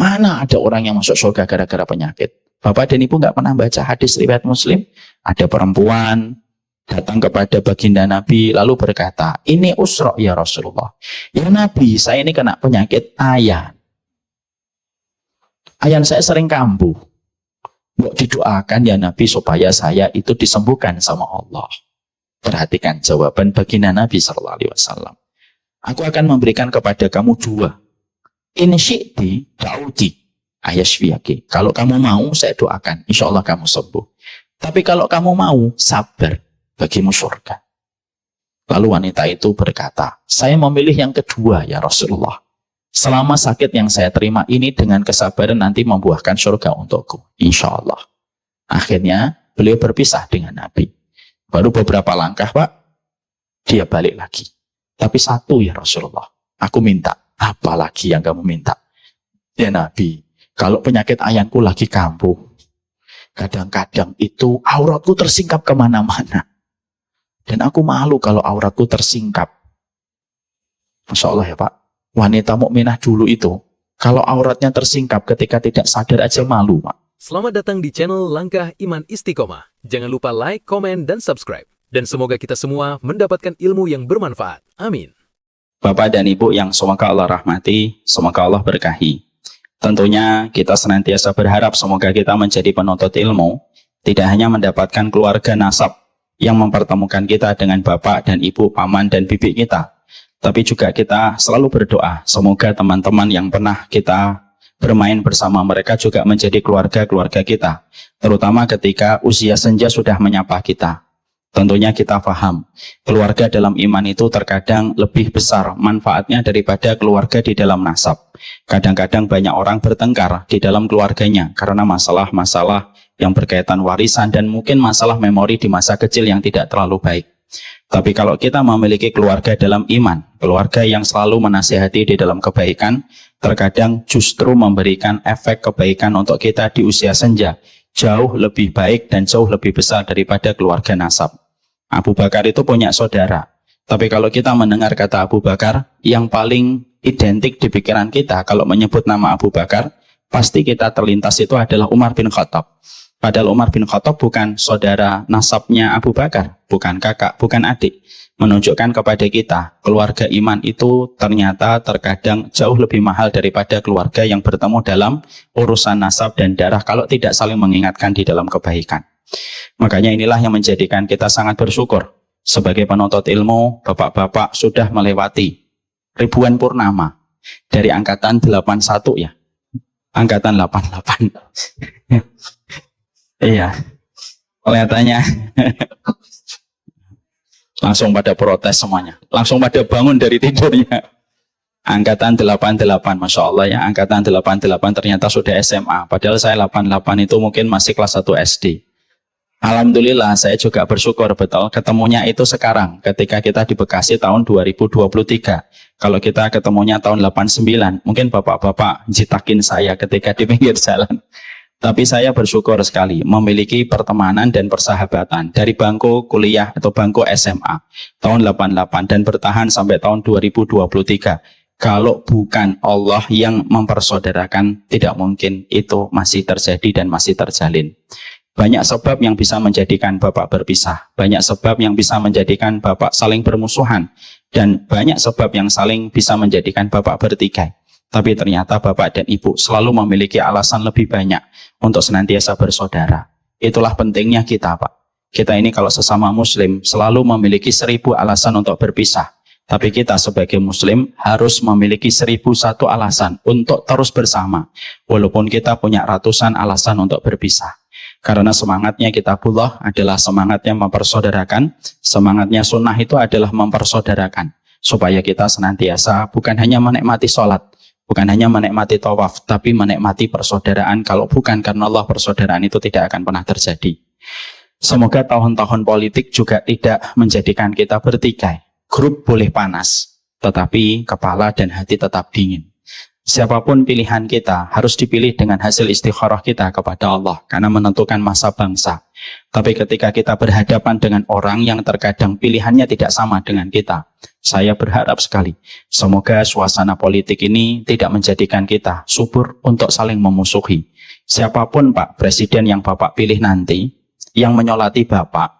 Mana ada orang yang masuk surga gara-gara penyakit? Bapak dan Ibu nggak pernah baca hadis riwayat Muslim? Ada perempuan datang kepada baginda Nabi lalu berkata, ini usra ya Rasulullah. Ya Nabi, saya ini kena penyakit ayan. Ayan saya sering kambuh. Mau didoakan ya Nabi supaya saya itu disembuhkan sama Allah. Perhatikan jawaban baginda Nabi SAW. Aku akan memberikan kepada kamu dua. In syi'ti da'uti ayashfiyaki. Kalau kamu mau, saya doakan. Insya Allah kamu sembuh. Tapi kalau kamu mau, sabar. Bagimu surga. Lalu wanita itu berkata, saya memilih yang kedua ya Rasulullah. Selama sakit yang saya terima ini dengan kesabaran nanti membuahkan surga untukku. Insya Allah. Akhirnya beliau berpisah dengan Nabi. Baru beberapa langkah Pak, dia balik lagi. Tapi satu ya Rasulullah, aku minta. Apa lagi yang kamu minta? Ya Nabi, kalau penyakit ayanku lagi kambuh, kadang-kadang itu auratku tersingkap kemana-mana. Dan aku malu kalau auratku tersingkap. Masya Allah ya Pak, wanita mukminah dulu itu, kalau auratnya tersingkap ketika tidak sadar aja malu Pak. Selamat datang di channel Langkah Iman Istiqomah. Jangan lupa like, komen, dan subscribe. Dan semoga kita semua mendapatkan ilmu yang bermanfaat. Amin. Bapak dan Ibu yang semoga Allah rahmati, semoga Allah berkahi. Tentunya kita senantiasa berharap semoga kita menjadi penuntut ilmu, tidak hanya mendapatkan keluarga nasab yang mempertemukan kita dengan bapak dan ibu, paman dan bibi kita, tapi juga kita selalu berdoa, semoga teman-teman yang pernah kita bermain bersama mereka juga menjadi keluarga-keluarga kita, terutama ketika usia senja sudah menyapa kita. Tentunya kita paham, keluarga dalam iman itu terkadang lebih besar manfaatnya daripada keluarga di dalam nasab. Kadang-kadang banyak orang bertengkar di dalam keluarganya karena masalah-masalah yang berkaitan warisan dan mungkin masalah memori di masa kecil yang tidak terlalu baik. Tapi kalau kita memiliki keluarga dalam iman, keluarga yang selalu menasihati di dalam kebaikan, terkadang justru memberikan efek kebaikan untuk kita di usia senja, jauh lebih baik dan jauh lebih besar daripada keluarga nasab. Abu Bakar itu punya saudara, tapi kalau kita mendengar kata Abu Bakar, yang paling identik di pikiran kita kalau menyebut nama Abu Bakar, pasti kita terlintas itu adalah Umar bin Khattab. Padahal Umar bin Khattab bukan saudara nasabnya Abu Bakar, bukan kakak, bukan adik. Menunjukkan kepada kita, keluarga iman itu ternyata terkadang jauh lebih mahal daripada keluarga yang bertemu dalam urusan nasab dan darah kalau tidak saling mengingatkan di dalam kebaikan. Makanya inilah yang menjadikan kita sangat bersyukur. Sebagai penuntut ilmu, bapak-bapak sudah melewati ribuan purnama. Dari angkatan 81 ya. Angkatan 88. Iya. Kelihatannya langsung pada protes semuanya. Langsung pada bangun dari tidurnya. Angkatan 88, Masya Allah ya. Angkatan 88 ternyata sudah SMA. Padahal saya 88 itu mungkin masih kelas 1 SD. Alhamdulillah saya juga bersyukur betul ketemunya itu sekarang ketika kita di Bekasi tahun 2023. Kalau kita ketemunya tahun 89, mungkin bapak-bapak jitakin saya ketika di pinggir jalan. Tapi saya bersyukur sekali memiliki pertemanan dan persahabatan dari bangku kuliah atau bangku SMA tahun 88 dan bertahan sampai tahun 2023. Kalau bukan Allah yang mempersaudarakan, tidak mungkin itu masih terjadi dan masih terjalin. Banyak sebab yang bisa menjadikan bapak berpisah, banyak sebab yang bisa menjadikan bapak saling bermusuhan, dan banyak sebab yang saling bisa menjadikan bapak bertikai. Tapi ternyata bapak dan ibu selalu memiliki alasan lebih banyak untuk senantiasa bersaudara. Itulah pentingnya kita Pak. Kita ini kalau sesama muslim selalu memiliki 1000 alasan untuk berpisah. Tapi kita sebagai muslim harus memiliki 1001 alasan untuk terus bersama. Walaupun kita punya ratusan alasan untuk berpisah. Karena semangatnya kitabullah adalah semangatnya mempersaudarakan, semangatnya sunnah itu adalah mempersaudarakan. Supaya kita senantiasa bukan hanya menikmati sholat, bukan hanya menikmati tawaf, tapi menikmati persaudaraan. Kalau bukan karena Allah, persaudaraan itu tidak akan pernah terjadi. Semoga tahun-tahun politik juga tidak menjadikan kita bertikai. Grup boleh panas, tetapi kepala dan hati tetap dingin. Siapapun pilihan kita harus dipilih dengan hasil istikharah kita kepada Allah karena menentukan masa bangsa. Tapi ketika kita berhadapan dengan orang yang terkadang pilihannya tidak sama dengan kita, saya berharap sekali semoga suasana politik ini tidak menjadikan kita subur untuk saling memusuhi. Siapapun Pak Presiden yang Bapak pilih nanti, yang menyolati Bapak,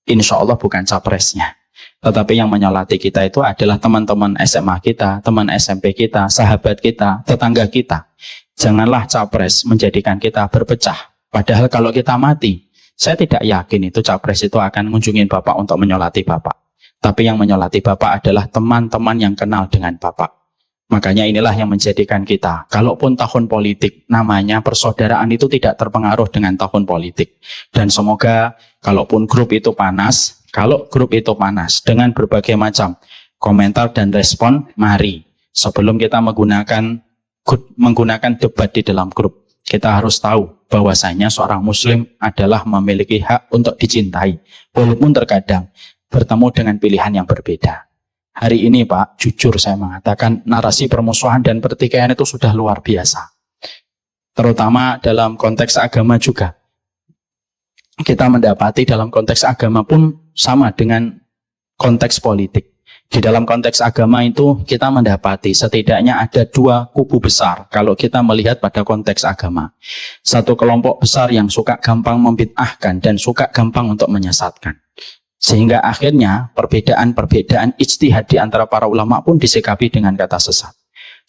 insya Allah bukan capresnya. Tetapi yang menyolati kita itu adalah teman-teman SMA kita, teman SMP kita, sahabat kita, tetangga kita. Janganlah capres menjadikan kita berpecah. Padahal kalau kita mati, saya tidak yakin itu capres itu akan mengunjungi Bapak untuk menyolati Bapak. Tapi yang menyolati Bapak adalah teman-teman yang kenal dengan Bapak. Makanya inilah yang menjadikan kita, kalaupun tahun politik, namanya persaudaraan itu tidak terpengaruh dengan tahun politik. Dan semoga kalaupun grup itu panas, kalau grup itu panas dengan berbagai macam komentar dan respon, mari sebelum kita menggunakan debat di dalam grup, kita harus tahu bahwasanya seorang muslim adalah memiliki hak untuk dicintai, walaupun terkadang bertemu dengan pilihan yang berbeda. Hari ini Pak, jujur saya mengatakan narasi permusuhan dan pertikaian itu sudah luar biasa. Terutama dalam konteks agama juga. Kita mendapati dalam konteks agama pun sama dengan konteks politik. Di dalam konteks agama itu kita mendapati setidaknya ada dua kubu besar kalau kita melihat pada konteks agama. Satu kelompok besar yang suka gampang membid'ahkan dan suka gampang untuk menyesatkan. Sehingga akhirnya perbedaan-perbedaan ijtihad di antara para ulama pun disikapi dengan kata sesat.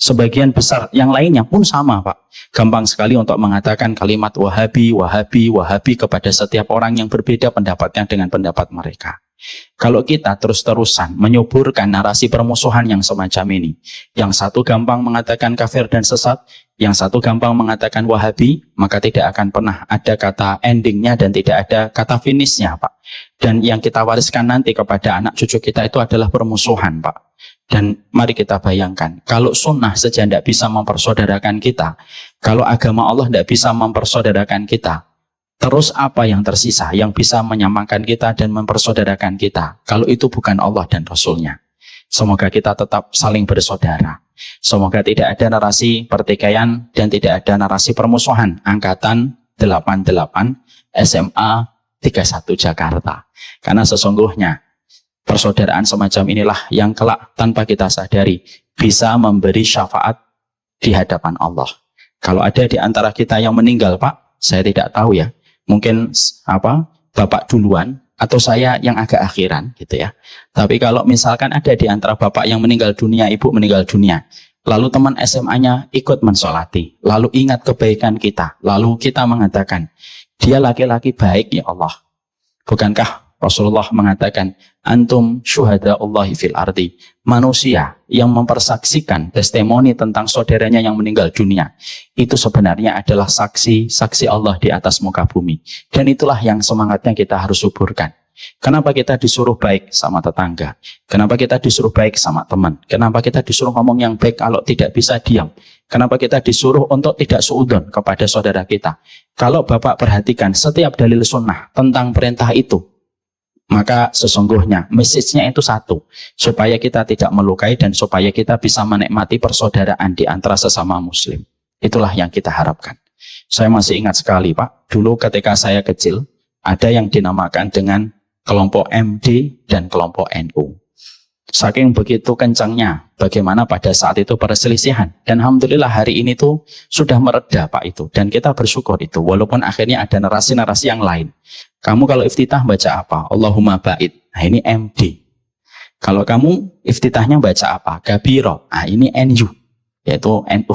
Sebagian besar yang lainnya pun sama Pak. Gampang sekali untuk mengatakan kalimat wahabi, wahabi, wahabi kepada setiap orang yang berbeda pendapatnya dengan pendapat mereka. Kalau kita terus-terusan menyuburkan narasi permusuhan yang semacam ini, yang satu gampang mengatakan kafir dan sesat, yang satu gampang mengatakan wahabi, maka tidak akan pernah ada kata endingnya dan tidak ada kata finishnya Pak. Dan yang kita wariskan nanti kepada anak cucu kita itu adalah permusuhan Pak. Dan mari kita bayangkan, kalau sunnah saja tidak bisa mempersaudarakan kita, kalau agama Allah tidak bisa mempersaudarakan kita, terus apa yang tersisa yang bisa menyamakan kita dan mempersaudarakan kita, kalau itu bukan Allah dan Rasulnya? Semoga kita tetap saling bersaudara. Semoga tidak ada narasi pertikaian dan tidak ada narasi permusuhan. Angkatan 88 SMA 31 Jakarta. Karena sesungguhnya persaudaraan semacam inilah yang kelak tanpa kita sadari bisa memberi syafaat di hadapan Allah. Kalau ada di antara kita yang meninggal Pak, saya tidak tahu ya. Mungkin Bapak duluan atau saya yang agak akhiran gitu ya. Tapi kalau misalkan ada di antara Bapak yang meninggal dunia, Ibu meninggal dunia, lalu teman SMA-nya ikut mensolati, lalu ingat kebaikan kita, lalu kita mengatakan, dia laki-laki baik ya Allah. Bukankah Rasulullah mengatakan, antum syuhada'ullahi fil ardi, manusia yang mempersaksikan testimoni tentang saudaranya yang meninggal dunia, itu sebenarnya adalah saksi Allah di atas muka bumi. Dan itulah yang semangatnya kita harus suburkan. Kenapa kita disuruh baik sama tetangga? Kenapa kita disuruh baik sama teman? Kenapa kita disuruh ngomong yang baik kalau tidak bisa diam? Kenapa kita disuruh untuk tidak suudon kepada saudara kita? Kalau Bapak perhatikan setiap dalil sunnah tentang perintah itu, maka sesungguhnya message-nya itu satu, supaya kita tidak melukai dan supaya kita bisa menikmati persaudaraan di antara sesama muslim. Itulah yang kita harapkan. Saya masih ingat sekali Pak, dulu ketika saya kecil, ada yang dinamakan dengan kelompok MD dan kelompok NU. Saking begitu kencangnya, bagaimana pada saat itu perselisihan. Dan alhamdulillah hari ini tuh sudah mereda Pak itu. Dan kita bersyukur itu, walaupun akhirnya ada narasi-narasi yang lain. Kamu kalau iftitah baca apa? Allahumma ba'id. Nah ini MD. Kalau kamu iftitahnya baca apa? Gabiro. Nah ini NU. Yaitu NU.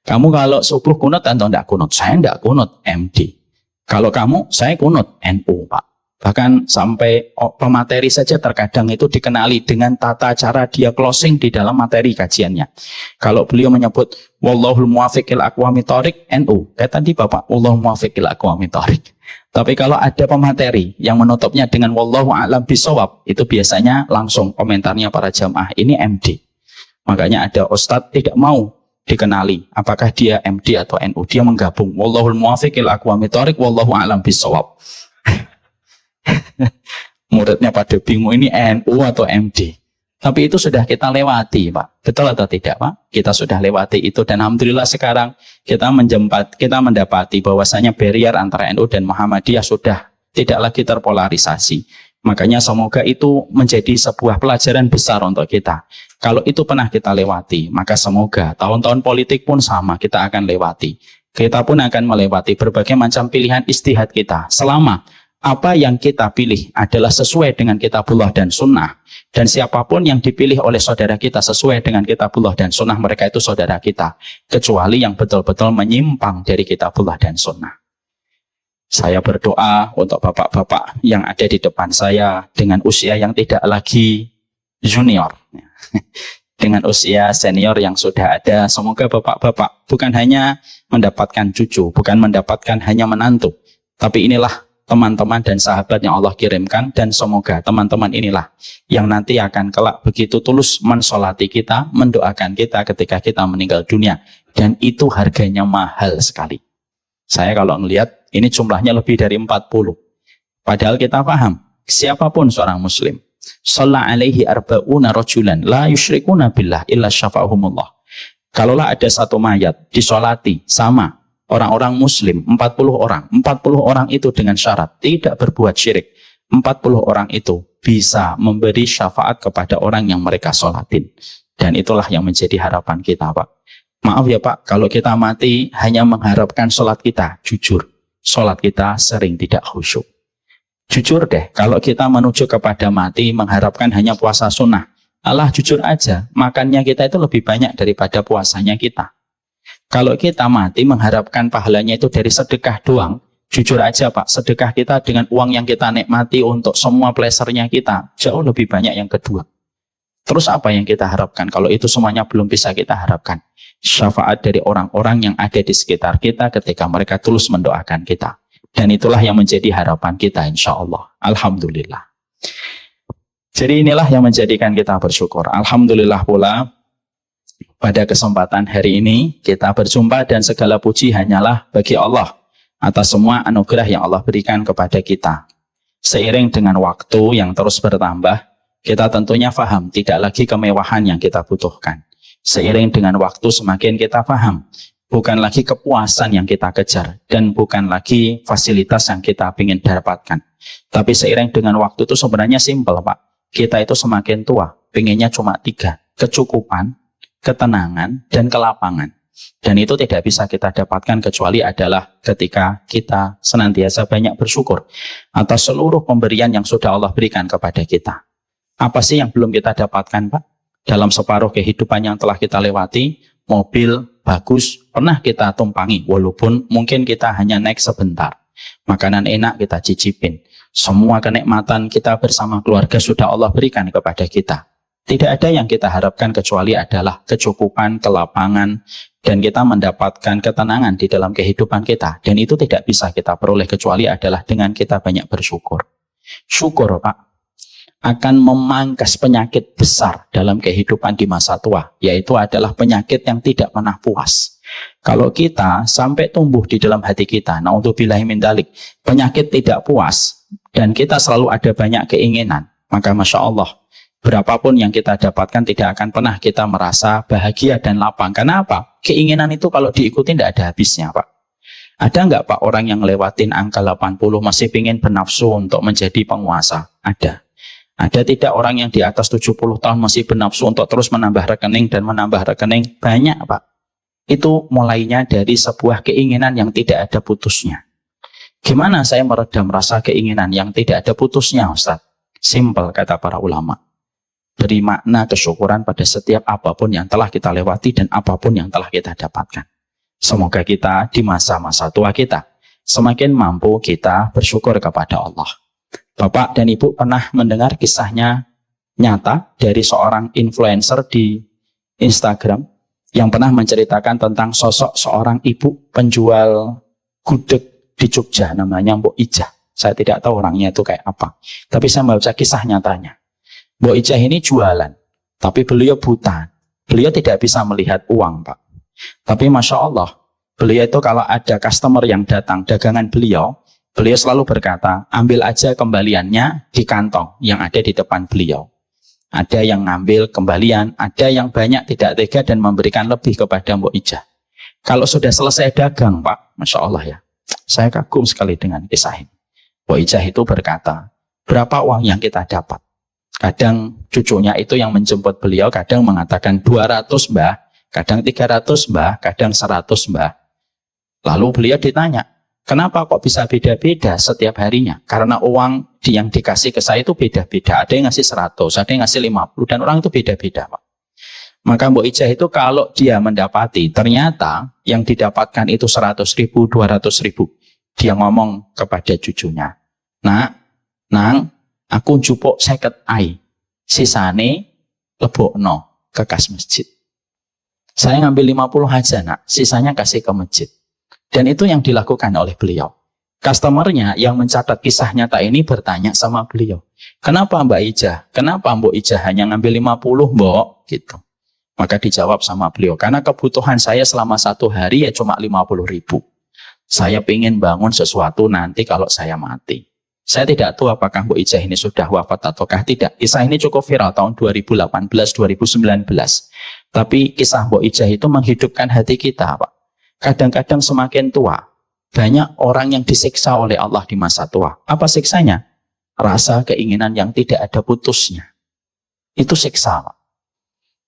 Kamu kalau subuh kunut atau tidak kunut? Saya tidak kunut, MD. Kalau kamu, saya kunut, NU Pak. Bahkan sampai pemateri saja terkadang itu dikenali dengan tata cara dia closing di dalam materi kajiannya. Kalau beliau menyebut wallahul muwaffiq ila aqwamit thoriq, NU. Kayak tadi Bapak, wallahul muwaffiq ila aqwamit thoriq. Tapi kalau ada pemateri yang menutupnya dengan wallahu a'lam bishawab, itu biasanya langsung komentarnya para jamaah, ini MD. Makanya ada ustadz tidak mau dikenali apakah dia MD atau NU. Dia menggabung wallahul muwaffiq ila aqwamit thoriq, wallahu a'lam bishawab. Muridnya pada bingung ini NU atau MD. Tapi itu sudah kita lewati, Pak. Betul atau tidak, Pak? Kita sudah lewati itu dan alhamdulillah sekarang kita mendapati bahwasanya barrier antara NU dan Muhammadiyah sudah tidak lagi terpolarisasi. Makanya semoga itu menjadi sebuah pelajaran besar untuk kita. Kalau itu pernah kita lewati, maka semoga tahun-tahun politik pun sama kita akan lewati. Kita pun akan melewati berbagai macam pilihan istihad kita. Selama apa yang kita pilih adalah sesuai dengan kitabullah dan sunnah. Dan siapapun yang dipilih oleh saudara kita sesuai dengan kitabullah dan sunnah, mereka itu saudara kita. Kecuali yang betul-betul menyimpang dari kitabullah dan sunnah. Saya berdoa untuk bapak-bapak yang ada di depan saya dengan usia yang tidak lagi junior. Dengan usia senior yang sudah ada, semoga bapak-bapak bukan hanya mendapatkan cucu, bukan mendapatkan hanya menantu, tapi inilah teman-teman dan sahabat yang Allah kirimkan, dan semoga teman-teman inilah yang nanti akan kelak begitu tulus mensolati kita, mendoakan kita ketika kita meninggal dunia, dan itu harganya mahal sekali. Saya kalau melihat ini jumlahnya lebih dari 40. Padahal kita paham, siapapun seorang muslim, shalla alaihi arba'una rajulan la yusyrikuna billah illa syafa'ahumullah. Kalaulah ada satu mayat disolati sama orang-orang muslim 40 orang, 40 orang itu dengan syarat tidak berbuat syirik, 40 orang itu bisa memberi syafaat kepada orang yang mereka sholatin. Dan itulah yang menjadi harapan kita, Pak. Maaf ya Pak, kalau kita mati hanya mengharapkan sholat kita, jujur, sholat kita sering tidak khusyuk. Jujur deh, kalau kita menuju kepada mati mengharapkan hanya puasa sunnah, Allah jujur aja, makannya kita itu lebih banyak daripada puasanya kita. Kalau kita mati mengharapkan pahalanya itu dari sedekah doang, jujur aja Pak, sedekah kita dengan uang yang kita nikmati untuk semua pleasure-nya kita, jauh lebih banyak yang kedua. Terus apa yang kita harapkan? Kalau itu semuanya belum bisa kita harapkan, syafaat dari orang-orang yang ada di sekitar kita ketika mereka tulus mendoakan kita. Dan itulah yang menjadi harapan kita insya Allah. Alhamdulillah. Jadi inilah yang menjadikan kita bersyukur. Alhamdulillah pula pada kesempatan hari ini kita berjumpa dan segala puji hanyalah bagi Allah atas semua anugerah yang Allah berikan kepada kita. Seiring dengan waktu yang terus bertambah, kita tentunya paham tidak lagi kemewahan yang kita butuhkan. Seiring dengan waktu semakin kita paham, bukan lagi kepuasan yang kita kejar, dan bukan lagi fasilitas yang kita ingin dapatkan. Tapi seiring dengan waktu itu sebenarnya simpel Pak. Kita itu semakin tua, pengennya cuma 3, kecukupan, ketenangan, dan kelapangan. Dan itu tidak bisa kita dapatkan kecuali adalah ketika kita senantiasa banyak bersyukur atas seluruh pemberian yang sudah Allah berikan kepada kita. Apa sih yang belum kita dapatkan Pak? Dalam separuh kehidupan yang telah kita lewati, mobil bagus pernah kita tumpangi, walaupun mungkin kita hanya naik sebentar. Makanan enak kita cicipin. Semua kenikmatan kita bersama keluarga sudah Allah berikan kepada kita. Tidak ada yang kita harapkan kecuali adalah kecukupan, kelapangan, dan kita mendapatkan ketenangan di dalam kehidupan kita. Dan itu tidak bisa kita peroleh kecuali adalah dengan kita banyak bersyukur. Syukur Pak akan memangkas penyakit besar dalam kehidupan di masa tua, yaitu adalah penyakit yang tidak pernah puas. Kalau kita sampai tumbuh di dalam hati kita, naudzubillahi min dzalik, penyakit tidak puas, dan kita selalu ada banyak keinginan, maka Masya Allah, berapapun yang kita dapatkan tidak akan pernah kita merasa bahagia dan lapang. Karena apa? Keinginan itu kalau diikuti tidak ada habisnya Pak. Ada nggak Pak orang yang lewatin angka 80 masih ingin bernafsu untuk menjadi penguasa? Ada. Ada tidak orang yang di atas 70 tahun masih bernafsu untuk terus menambah rekening dan menambah rekening? Banyak Pak. Itu mulainya dari sebuah keinginan yang tidak ada putusnya. Gimana saya meredam rasa keinginan yang tidak ada putusnya Ustaz? Simple kata para ulama. Beri makna kesyukuran pada setiap apapun yang telah kita lewati dan apapun yang telah kita dapatkan. Semoga kita di masa-masa tua kita semakin mampu kita bersyukur kepada Allah. Bapak dan Ibu pernah mendengar kisahnya nyata dari seorang influencer di Instagram yang pernah menceritakan tentang sosok seorang ibu penjual gudeg di Jogja, namanya Mbok Ijah. Saya tidak tahu orangnya itu kayak apa, tapi saya membaca kisah nyatanya. Mbok Ijah ini jualan, tapi beliau buta. Beliau tidak bisa melihat uang Pak. Tapi Masya Allah, beliau itu kalau ada customer yang datang dagangan beliau selalu berkata, ambil aja kembaliannya di kantong yang ada di depan beliau. ada yang ngambil kembalian, ada yang banyak tidak tega dan memberikan lebih kepada Mbok Ijah. Kalau sudah selesai dagang, Pak, Masya Allah ya, saya kagum sekali dengan kisah ini. Mbok Ijah itu berkata, berapa uang yang kita dapat? Kadang cucunya itu yang menjemput beliau, kadang mengatakan 200 mbah, kadang 300 mbah, kadang 100 mbah. Lalu beliau ditanya, kenapa kok bisa beda-beda setiap harinya? Karena uang yang dikasih ke saya itu beda-beda. Ada yang ngasih 100, ada yang ngasih 50, dan orang itu beda-beda, Pak. Maka Mbok Ijah itu kalau dia mendapati, ternyata yang didapatkan itu 100.000, 200.000. Dia ngomong kepada cucunya, Nang, aku njupuk 50 ai, sisane lebokno ke kas masjid. Saya ngambil 50 aja, Nak, sisanya kasih ke masjid. Dan itu yang dilakukan oleh beliau. Customernya yang mencatat kisah nyata ini bertanya sama beliau, kenapa Mbak Ijah? Kenapa Mbok Ijah hanya ngambil 50, Mbok? Gitu. Maka dijawab sama beliau, karena kebutuhan saya selama 1 hari ya cuma 50.000. Saya ingin bangun sesuatu nanti kalau saya mati. Saya tidak tahu apakah Mbok Ijah ini sudah wafat ataukah tidak. Kisah ini cukup viral tahun 2018-2019. Tapi kisah Mbok Ijah itu menghidupkan hati kita, Pak. Kadang-kadang semakin tua, banyak orang yang disiksa oleh Allah di masa tua. Apa siksanya? Rasa keinginan yang tidak ada putusnya. Itu siksa, Pak.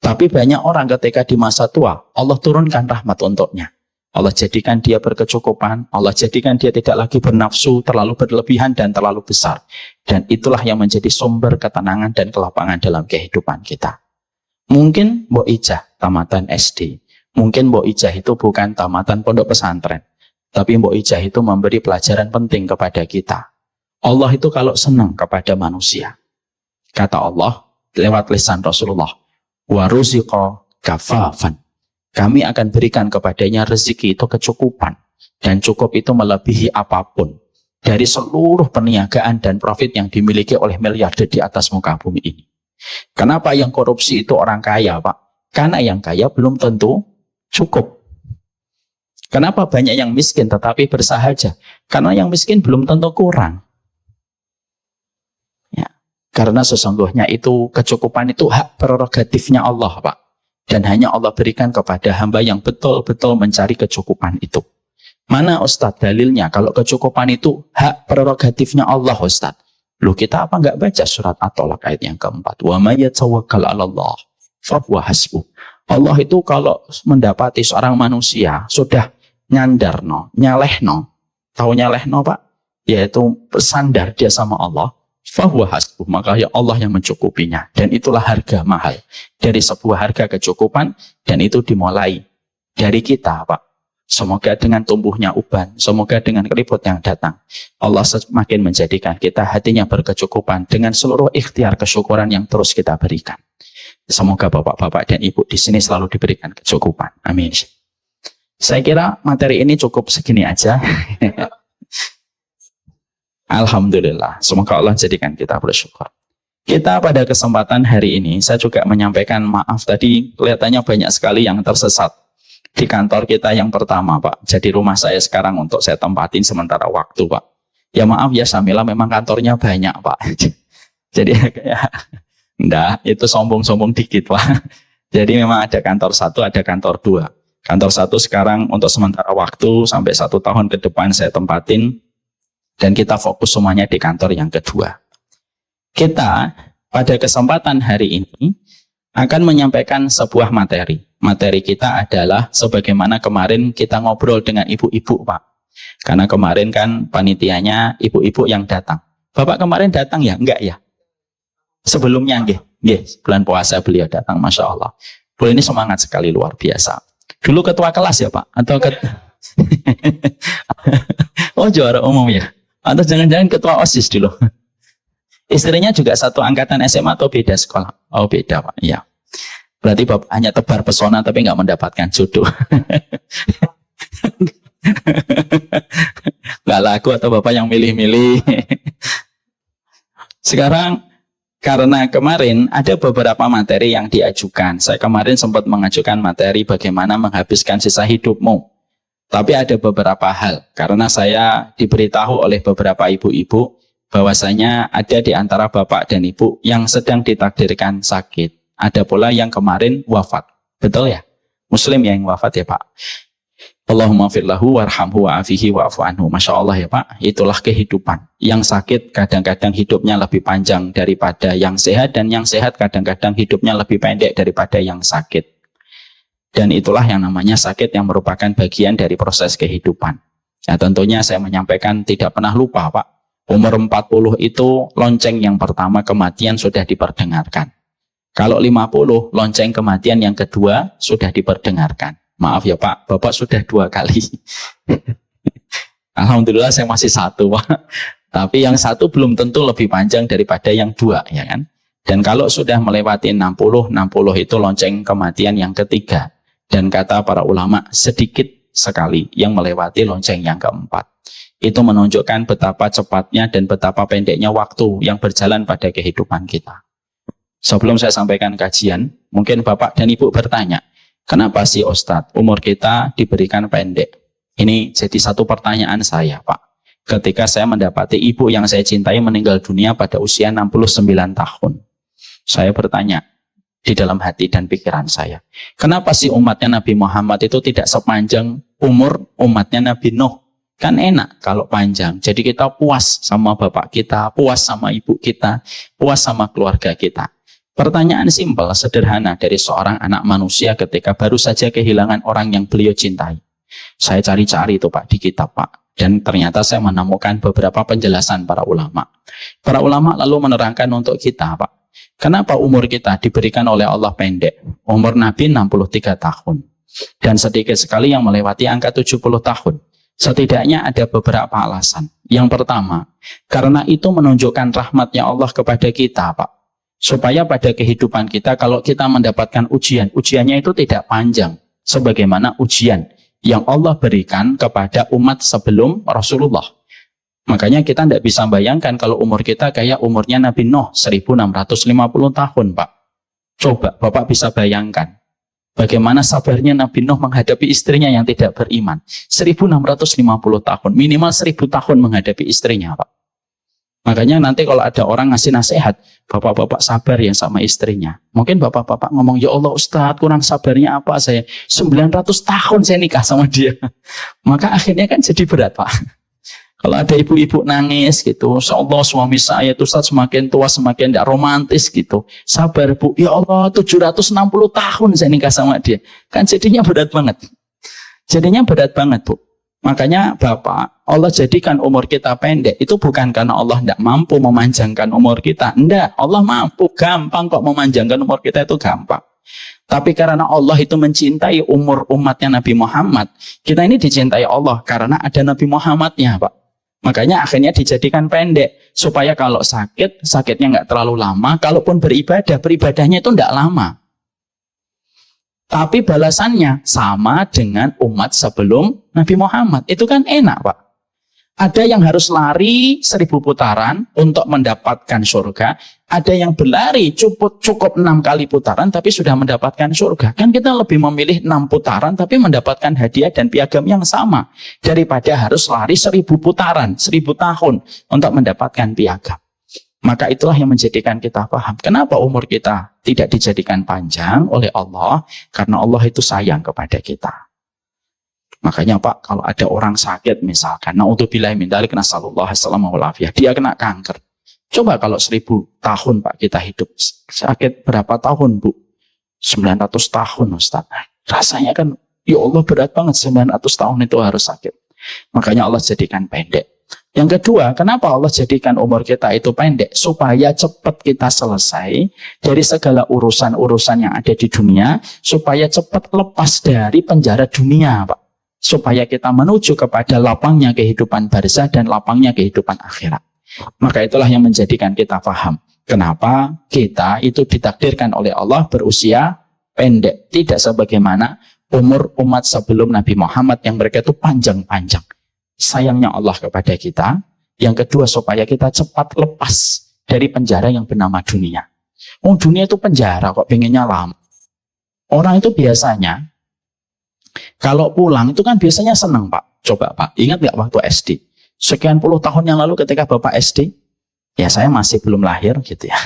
Tapi banyak orang ketika di masa tua, Allah turunkan rahmat untuknya. Allah jadikan dia berkecukupan, Allah jadikan dia tidak lagi bernafsu, terlalu berlebihan dan terlalu besar. Dan itulah yang menjadi sumber ketenangan dan kelapangan dalam kehidupan kita. Mungkin Mbok Ijah tamatan SD, mungkin Mbok Ijah itu bukan tamatan pondok pesantren, tapi Mbok Ijah itu memberi pelajaran penting kepada kita. Allah itu kalau senang kepada manusia, kata Allah lewat lisan Rasulullah, wa ruziqa kafafan. Kami akan berikan kepadanya rezeki itu kecukupan. Dan cukup itu melebihi apapun. Dari seluruh perniagaan dan profit yang dimiliki oleh miliarder di atas muka bumi ini. Kenapa yang korupsi itu orang kaya, Pak? Karena yang kaya belum tentu cukup. Kenapa banyak yang miskin tetapi bersahaja? Karena yang miskin belum tentu kurang. Ya, karena sesungguhnya itu kecukupan itu hak prerogatifnya Allah, Pak. Dan hanya Allah berikan kepada hamba yang betul-betul mencari kecukupan itu. Mana Ustadz dalilnya kalau kecukupan itu hak prerogatifnya Allah, Ustadz? Loh, kita apa nggak baca surat At-Tolak ayat yang keempat? Wa may yatawakkal 'alallah fahuwa hasbuh. Allah itu kalau mendapati seorang manusia sudah nyandarno, nyalehno. Tahu nyalehno, Pak? Yaitu bersandar dia sama Allah. Fahuwa hasbuh, maka ya Allah yang mencukupinya. Dan itulah harga mahal dari sebuah harga kecukupan, dan itu dimulai dari kita, Pak. Semoga dengan tumbuhnya uban, semoga dengan keriput yang datang, Allah semakin menjadikan kita hatinya berkecukupan dengan seluruh ikhtiar kesyukuran yang terus kita berikan. Semoga bapak-bapak dan ibu di sini selalu diberikan kecukupan. Amin. Saya kira materi ini cukup segini aja. Alhamdulillah, semoga Allah jadikan kita bersyukur. Kita pada kesempatan hari ini, saya juga menyampaikan maaf tadi, kelihatannya banyak sekali yang tersesat di kantor kita yang pertama, Pak. Jadi rumah saya sekarang untuk saya tempatin sementara waktu, Pak. Ya maaf ya, Samila memang kantornya banyak, Pak. Jadi kayak, enggak, itu sombong-sombong dikit, Pak. Jadi memang ada kantor 1, ada kantor 2. Kantor 1 sekarang untuk sementara waktu, sampai 1 tahun ke depan saya tempatin. Dan kita fokus semuanya di kantor yang kedua. Kita pada kesempatan hari ini akan menyampaikan sebuah materi. Materi kita adalah sebagaimana kemarin kita ngobrol dengan ibu-ibu, Pak. Karena kemarin kan panitianya ibu-ibu yang datang. Bapak kemarin datang ya? Enggak ya? Sebelumnya, nggih, bulan puasa beliau datang, Masya Allah. Beliau ini semangat sekali, luar biasa. Dulu ketua kelas ya, Pak? Atau oh, juara umum ya? Atau jangan-jangan ketua OSIS dulu. Istrinya juga satu angkatan SMA atau beda sekolah? Oh, beda, Pak. Iya. Berarti Bapak hanya tebar pesona tapi nggak mendapatkan jodoh. Nggak laku atau Bapak yang milih-milih. Sekarang, karena kemarin ada beberapa materi yang diajukan. Saya kemarin sempat mengajukan materi bagaimana menghabiskan sisa hidupmu. Tapi ada beberapa hal, karena saya diberitahu oleh beberapa ibu-ibu bahwasanya ada di antara bapak dan ibu yang sedang ditakdirkan sakit. Ada pula yang kemarin wafat. Betul ya? Muslim yang wafat ya Pak. Allahumma firlahu warhamhu wa'afihi wa'afu anhu. Masya Allah ya Pak, itulah kehidupan. Yang sakit kadang-kadang hidupnya lebih panjang daripada yang sehat, dan yang sehat kadang-kadang hidupnya lebih pendek daripada yang sakit. Dan itulah yang namanya sakit, yang merupakan bagian dari proses kehidupan. Ya, tentunya saya menyampaikan tidak pernah lupa Pak, umur 40 itu lonceng yang pertama kematian sudah diperdengarkan. Kalau 50, lonceng kematian yang kedua sudah diperdengarkan. Maaf ya Pak, Bapak sudah 2 kali. Alhamdulillah saya masih 1 Pak. Tapi yang 1 belum tentu lebih panjang daripada yang 2 ya kan. Dan kalau sudah melewati 60 itu lonceng kematian yang ketiga. Dan kata para ulama, sedikit sekali yang melewati lonceng yang keempat. Itu menunjukkan betapa cepatnya dan betapa pendeknya waktu yang berjalan pada kehidupan kita. Sebelum saya sampaikan kajian, mungkin Bapak dan Ibu bertanya, kenapa sih Ustadz umur kita diberikan pendek? Ini jadi satu pertanyaan saya Pak. Ketika saya mendapati ibu yang saya cintai meninggal dunia pada usia 69 tahun. Saya bertanya di dalam hati dan pikiran saya, kenapa sih umatnya Nabi Muhammad itu tidak sepanjang umur umatnya Nabi Nuh? Kan enak kalau panjang. Jadi kita puas sama bapak kita, puas sama ibu kita, puas sama keluarga kita. Pertanyaan simpel, sederhana dari seorang anak manusia ketika baru saja kehilangan orang yang beliau cintai. Saya cari-cari itu Pak di kitab Pak. Dan ternyata saya menemukan beberapa penjelasan para ulama. Para ulama lalu menerangkan untuk kita Pak, kenapa umur kita diberikan oleh Allah pendek? Umur Nabi 63 tahun. Dan sedikit sekali yang melewati angka 70 tahun. Setidaknya ada beberapa alasan. Yang pertama, karena itu menunjukkan rahmatnya Allah kepada kita Pak. Supaya pada kehidupan kita kalau kita mendapatkan ujian, ujiannya itu tidak panjang. Sebagaimana ujian yang Allah berikan kepada umat sebelum Rasulullah. Makanya kita tidak bisa bayangkan kalau umur kita kayak umurnya Nabi Nuh 1650 tahun Pak. Coba Bapak bisa bayangkan. Bagaimana sabarnya Nabi Nuh menghadapi istrinya yang tidak beriman. 1650 tahun, minimal 1000 tahun menghadapi istrinya Pak. Makanya nanti kalau ada orang ngasih nasihat, bapak-bapak sabar ya sama istrinya. Mungkin bapak-bapak ngomong, ya Allah Ustadz kurang sabarnya apa saya? 900 tahun saya nikah sama dia. Maka akhirnya kan jadi berat Pak. Kalau ada ibu-ibu nangis gitu, insya Allah suami saya itu Ustadz semakin tua semakin tidak romantis gitu. Sabar Bu, ya Allah 760 tahun saya nikah sama dia. Kan jadinya berat banget. Jadinya berat banget Bu. Makanya Bapak, Allah jadikan umur kita pendek. Itu bukan karena Allah tidak mampu memanjangkan umur kita. Enggak, Allah mampu, gampang kok memanjangkan umur kita itu gampang. Tapi karena Allah itu mencintai umur umatnya Nabi Muhammad, kita ini dicintai Allah karena ada Nabi Muhammadnya Pak. Makanya akhirnya dijadikan pendek. Supaya kalau sakit, sakitnya nggak terlalu lama. Kalaupun beribadah, beribadahnya itu nggak lama. Tapi balasannya sama dengan umat sebelum Nabi Muhammad. Itu kan enak Pak. Ada yang harus lari 1000 putaran untuk mendapatkan surga. Ada yang berlari cukup 6 kali putaran tapi sudah mendapatkan surga. Kan kita lebih memilih 6 putaran tapi mendapatkan hadiah dan piagam yang sama. Daripada harus lari 1000 putaran, 1000 tahun untuk mendapatkan piagam. Maka itulah yang menjadikan kita paham. Kenapa umur kita tidak dijadikan panjang oleh Allah? Karena Allah itu sayang kepada kita. Makanya Pak, kalau ada orang sakit misalkan, na'udzubillahi min dzalik, nasallallahu alaihi dia kena kanker. Coba kalau 1000 tahun Pak kita hidup, sakit berapa tahun Bu? 900 tahun Ustaz. Rasanya kan, ya Allah berat banget 900 tahun itu harus sakit. Makanya Allah jadikan pendek. Yang kedua, kenapa Allah jadikan umur kita itu pendek? Supaya cepat kita selesai dari segala urusan-urusan yang ada di dunia, supaya cepat lepas dari penjara dunia, Pak. Supaya kita menuju kepada lapangnya kehidupan barzah dan lapangnya kehidupan akhirat. Maka itulah yang menjadikan kita paham. Kenapa kita itu ditakdirkan oleh Allah berusia pendek. Tidak sebagaimana umur umat sebelum Nabi Muhammad yang mereka itu panjang-panjang. Sayangnya Allah kepada kita. Yang kedua, supaya kita cepat lepas dari penjara yang bernama dunia. Oh, dunia itu penjara kok pengennya lama. Orang itu biasanya kalau pulang itu kan biasanya senang Pak. Coba Pak, ingat nggak waktu SD? Sekian puluh tahun yang lalu ketika Bapak SD, Ya saya masih belum lahir gitu ya.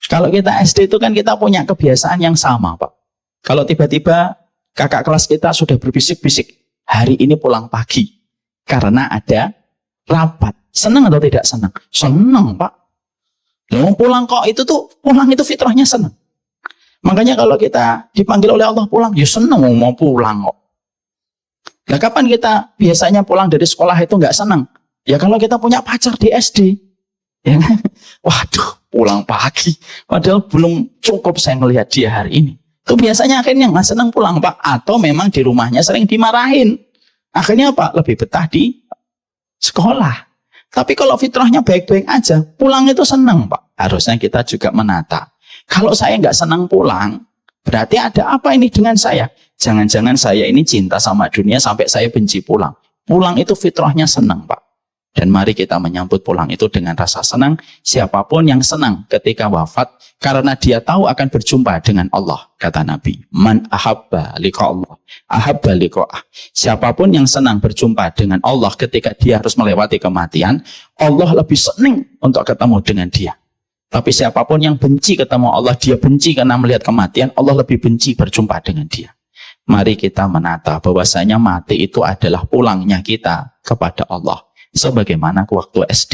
Kalau kita SD itu kan kita punya kebiasaan yang sama, Pak. Kalau tiba-tiba kakak kelas kita sudah berbisik-bisik, hari ini pulang pagi karena ada rapat. Senang atau tidak senang? Senang, Pak. Mau pulang kok, itu tuh pulang itu fitrahnya senang. Makanya kalau kita dipanggil oleh Allah pulang, ya senang mau pulang kok. Nah, kapan kita biasanya pulang dari sekolah itu nggak senang? Ya kalau kita punya pacar di SD. Ya kan? Waduh, pulang pagi. Padahal belum cukup saya melihat dia hari ini. Itu biasanya akhirnya nggak senang pulang, Pak. Atau memang di rumahnya sering dimarahin. Akhirnya apa? Lebih betah di sekolah. Tapi kalau fitrahnya baik-baik aja, pulang itu senang, Pak. Harusnya kita juga menata. Kalau saya nggak senang pulang, berarti ada apa ini dengan saya? Jangan-jangan saya ini cinta sama dunia sampai saya benci pulang. Pulang itu fitrahnya senang, Pak. Dan mari kita menyambut pulang itu dengan rasa senang. Siapapun yang senang ketika wafat, karena dia tahu akan berjumpa dengan Allah. Kata Nabi, man ahabba liqa Allah, ahabba liqa'ah. Siapapun yang senang berjumpa dengan Allah ketika dia harus melewati kematian, Allah lebih senang untuk ketemu dengan dia. Tapi siapapun yang benci ketemu Allah, dia benci karena melihat kematian, Allah lebih benci berjumpa dengan dia. Mari kita menata bahwasanya mati itu adalah pulangnya kita kepada Allah. Sebagaimana waktu SD,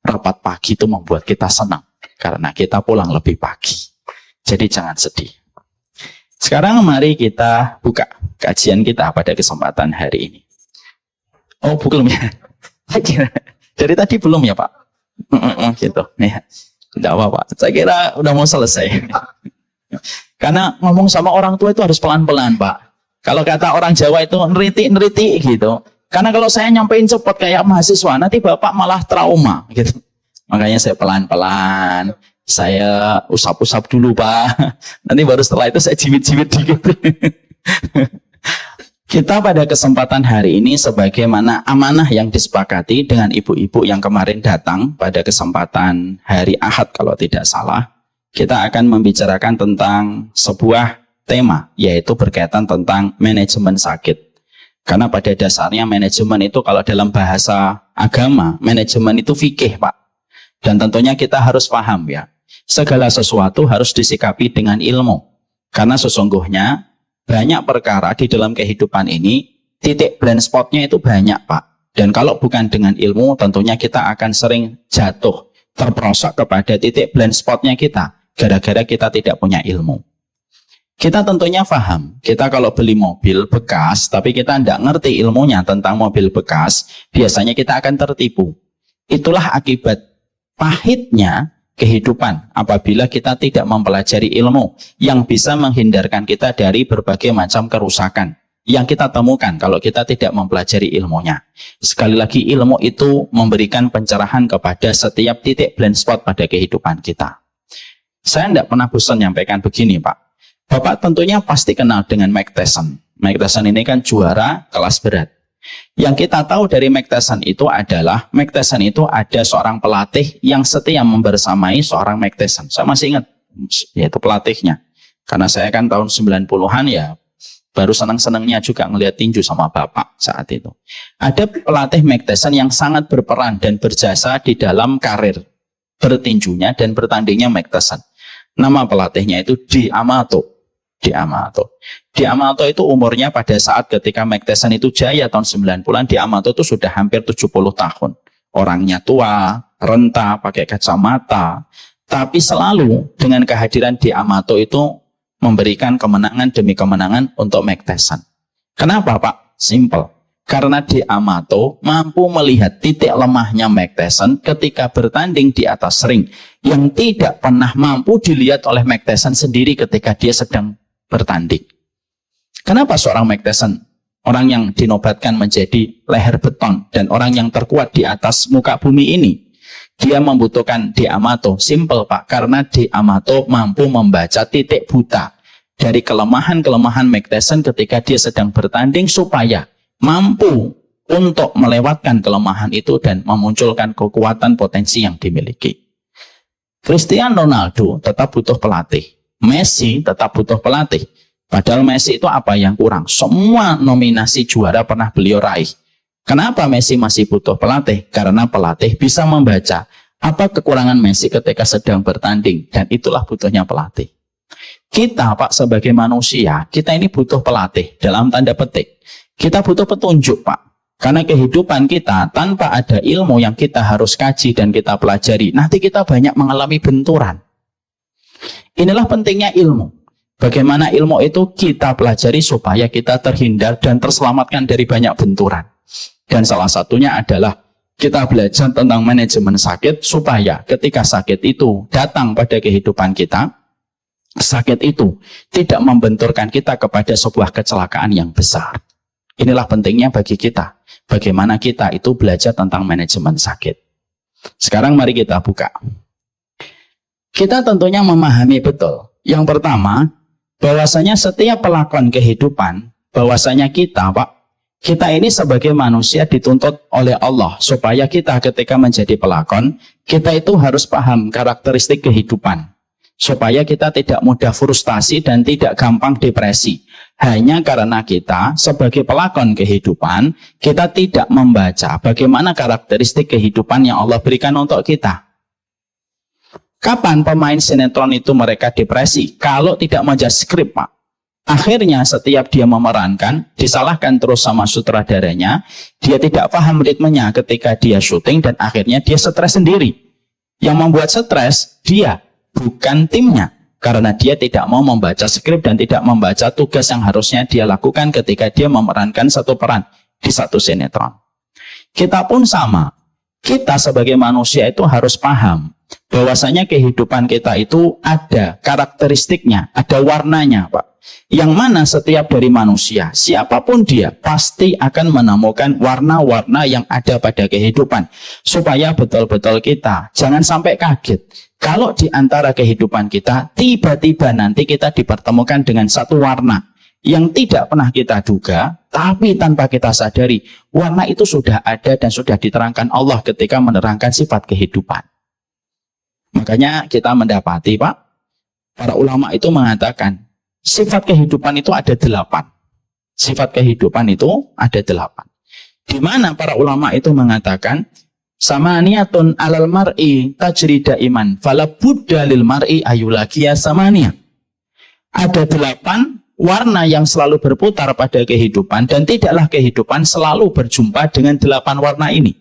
rapat pagi itu membuat kita senang karena kita pulang lebih pagi. Jadi jangan sedih. Sekarang mari kita buka kajian kita pada kesempatan hari ini. Oh, belum ya? Saya kira dari tadi belum ya, Pak? Gitu. Ya. Tidak apa-apa. Saya kira udah mau selesai. Karena ngomong sama orang tua itu harus pelan-pelan, Pak. Kalau kata orang Jawa itu neriti-neriti gitu. Karena kalau saya nyampein cepat kayak mahasiswa, nanti Bapak malah trauma gitu. Makanya saya pelan-pelan, saya usap-usap dulu, Pak. Nanti baru setelah itu saya jiwit-jiwit dikit. Kita pada kesempatan hari ini sebagaimana amanah yang disepakati dengan ibu-ibu yang kemarin datang pada kesempatan hari Ahad kalau tidak salah, kita akan membicarakan tentang sebuah tema, yaitu berkaitan tentang manajemen sakit. Karena pada dasarnya manajemen itu kalau dalam bahasa agama, manajemen itu fikih, Pak. Dan tentunya kita harus paham ya, segala sesuatu harus disikapi dengan ilmu. Karena sesungguhnya banyak perkara di dalam kehidupan ini, titik blind spotnya itu banyak, Pak. Dan kalau bukan dengan ilmu, tentunya kita akan sering jatuh, terperosok kepada titik blind spotnya kita, gara-gara kita tidak punya ilmu. Kita tentunya paham, kita kalau beli mobil bekas, tapi kita tidak ngerti ilmunya tentang mobil bekas, biasanya kita akan tertipu. Itulah akibat pahitnya kehidupan apabila kita tidak mempelajari ilmu yang bisa menghindarkan kita dari berbagai macam kerusakan yang kita temukan kalau kita tidak mempelajari ilmunya. Sekali lagi, ilmu itu memberikan pencerahan kepada setiap titik blind spot pada kehidupan kita. Saya tidak pernah bosan menyampaikan begini, Pak. Bapak tentunya pasti kenal dengan Mike Tyson. Mike Tyson ini kan juara kelas berat. Yang kita tahu dari Mike Tyson itu adalah, Mike Tyson itu ada seorang pelatih yang setia membersamai seorang Mike Tyson. Saya masih ingat, yaitu pelatihnya. Karena saya kan tahun 90-an ya, baru senang-senangnya juga ngelihat tinju sama bapak saat itu. Ada pelatih Mike Tyson yang sangat berperan dan berjasa di dalam karir bertinjunya dan bertandingnya Mike Tyson. Nama pelatihnya itu Di Amato. Di Amato itu umurnya pada saat ketika Mike Tyson itu jaya tahun 90-an, Di Amato itu sudah hampir 70 tahun. Orangnya tua, renta, pakai kacamata. Tapi selalu dengan kehadiran Di Amato itu memberikan kemenangan demi kemenangan untuk Mike Tyson. Kenapa, Pak? Simple. Karena Di Amato mampu melihat titik lemahnya Mike Tyson ketika bertanding di atas ring yang tidak pernah mampu dilihat oleh Mike Tyson sendiri ketika dia sedang bertanding. Kenapa seorang Mike Tyson, orang yang dinobatkan menjadi leher beton dan orang yang terkuat di atas muka bumi ini, dia membutuhkan Di Amato? Simple, Pak. Karena Di Amato mampu membaca titik buta dari kelemahan-kelemahan Mike Tyson ketika dia sedang bertanding supaya mampu untuk melewatkan kelemahan itu dan memunculkan kekuatan potensi yang dimiliki. Cristiano Ronaldo tetap butuh pelatih. Messi tetap butuh pelatih. Padahal Messi itu apa yang kurang? Semua nominasi juara pernah beliau raih. Kenapa Messi masih butuh pelatih? Karena pelatih bisa membaca Apa kekurangan Messi ketika sedang bertanding? Dan itulah butuhnya pelatih. Kita, Pak, sebagai manusia, kita ini butuh pelatih, dalam tanda petik. Kita butuh petunjuk, Pak. Karena kehidupan kita, tanpa ada ilmu yang kita harus kaji dan kita pelajari, nanti kita banyak mengalami benturan. Inilah pentingnya ilmu. Bagaimana ilmu itu kita pelajari supaya kita terhindar dan terselamatkan dari banyak benturan. Dan salah satunya adalah kita belajar tentang manajemen sakit supaya ketika sakit itu datang pada kehidupan kita, sakit itu tidak membenturkan kita kepada sebuah kecelakaan yang besar. Inilah pentingnya bagi kita. Bagaimana kita itu belajar tentang manajemen sakit. Sekarang mari kita buka. Kita tentunya memahami betul. Yang pertama, bahwasanya setiap pelakon kehidupan, bahwasanya kita, Pak, kita ini sebagai manusia dituntut oleh Allah supaya kita ketika menjadi pelakon, kita itu harus paham karakteristik kehidupan. Supaya kita tidak mudah frustasi dan tidak gampang depresi. Hanya karena kita sebagai pelakon kehidupan, kita tidak membaca bagaimana karakteristik kehidupan yang Allah berikan untuk kita. Kapan pemain sinetron itu mereka depresi? Kalau tidak membaca skrip, Pak. Akhirnya setiap dia memerankan, disalahkan terus sama sutradaranya, dia tidak paham ritmenya ketika dia syuting dan akhirnya dia stres sendiri. Yang membuat stres, dia, bukan timnya. Karena dia tidak mau membaca skrip dan tidak membaca tugas yang harusnya dia lakukan ketika dia memerankan satu peran di satu sinetron. Kita pun sama. Kita sebagai manusia itu harus paham bahwasanya kehidupan kita itu ada karakteristiknya, ada warnanya, Pak. Yang mana setiap dari manusia, siapapun dia, pasti akan menemukan warna-warna yang ada pada kehidupan. Supaya betul-betul kita jangan sampai kaget. Kalau di antara kehidupan kita, tiba-tiba nanti kita dipertemukan dengan satu warna yang tidak pernah kita duga, tapi tanpa kita sadari, warna itu sudah ada dan sudah diterangkan Allah ketika menerangkan sifat kehidupan. Makanya kita mendapati, Pak, para ulama itu mengatakan, sifat kehidupan itu ada 8. Sifat kehidupan itu ada 8. Di mana para ulama itu mengatakan, samaniyatun alal mar'i tajri daiman, fala budda lil mar'i ayulakiya samaniya. Ada 8 warna yang selalu berputar pada kehidupan dan tidaklah kehidupan selalu berjumpa dengan 8 warna ini.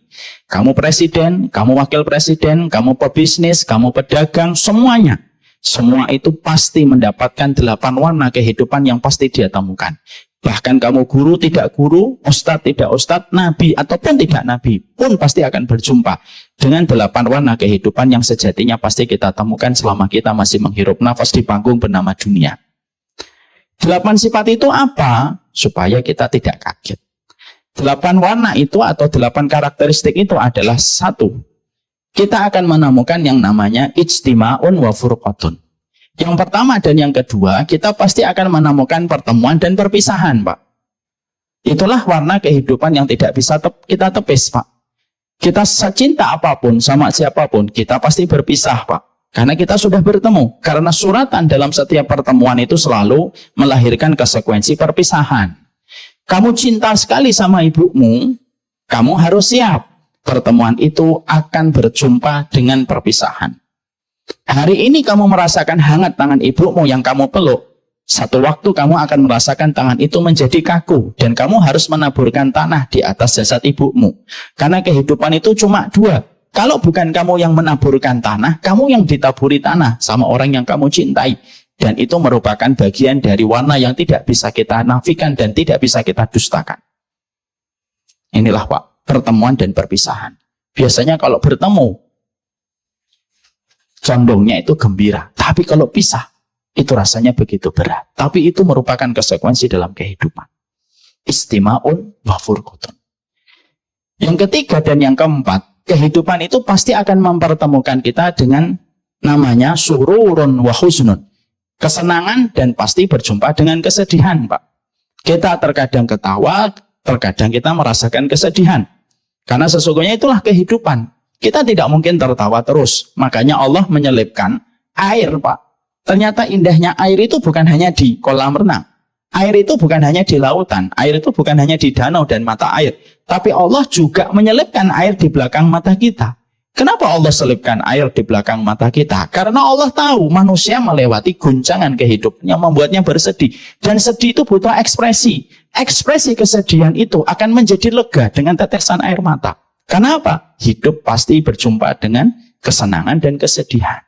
Kamu presiden, kamu wakil presiden, kamu pebisnis, kamu pedagang, semuanya. Semua itu pasti mendapatkan 8 warna kehidupan yang pasti dia temukan. Bahkan kamu guru, tidak guru, ustadz, tidak ustadz, nabi, ataupun tidak nabi, pun pasti akan berjumpa dengan 8 warna kehidupan yang sejatinya pasti kita temukan selama kita masih menghirup nafas di panggung bernama dunia. 8 sifat itu apa? Supaya kita tidak kaget. 8 warna itu atau 8 karakteristik itu adalah 1. Kita akan menemukan yang namanya ijtima'un wa furqatun. Yang pertama dan yang kedua, kita pasti akan menemukan pertemuan dan perpisahan, Pak. Itulah warna kehidupan yang tidak bisa kita tepis, Pak. Kita secinta apapun sama siapapun, kita pasti berpisah, Pak. Karena kita sudah bertemu. Karena suratan dalam setiap pertemuan itu selalu melahirkan konsekuensi perpisahan. Kamu cinta sekali sama ibumu, kamu harus siap. Pertemuan itu akan berjumpa dengan perpisahan. Hari ini kamu merasakan hangat tangan ibumu yang kamu peluk. Satu waktu kamu akan merasakan tangan itu menjadi kaku. Dan kamu harus menaburkan tanah di atas jasad ibumu. Karena kehidupan itu cuma 2. Kalau bukan kamu yang menaburkan tanah, kamu yang ditaburi tanah sama orang yang kamu cintai. Dan itu merupakan bagian dari warna yang tidak bisa kita nafikan dan tidak bisa kita dustakan. Inilah, Pak, pertemuan dan perpisahan. Biasanya kalau bertemu, condongnya itu gembira. Tapi kalau pisah, itu rasanya begitu berat. Tapi itu merupakan konsekuensi dalam kehidupan. Istima'un wa furqatun. Yang ketiga dan yang keempat, kehidupan itu pasti akan mempertemukan kita dengan namanya sururun wa huznun. Kesenangan dan pasti berjumpa dengan kesedihan, Pak. Kita terkadang ketawa, terkadang kita merasakan kesedihan. Karena sesungguhnya itulah kehidupan. Kita tidak mungkin tertawa terus. Makanya Allah menyelipkan air, Pak. Ternyata indahnya air itu bukan hanya di kolam renang. Air itu bukan hanya di lautan. Air itu bukan hanya di danau dan mata air. Tapi Allah juga menyelipkan air di belakang mata kita. Kenapa Allah selipkan air di belakang mata kita? Karena Allah tahu manusia melewati guncangan kehidupan yang membuatnya bersedih. Dan sedih itu butuh ekspresi. Ekspresi kesedihan itu akan menjadi lega dengan tetesan air mata. Kenapa? Hidup pasti berjumpa dengan kesenangan dan kesedihan.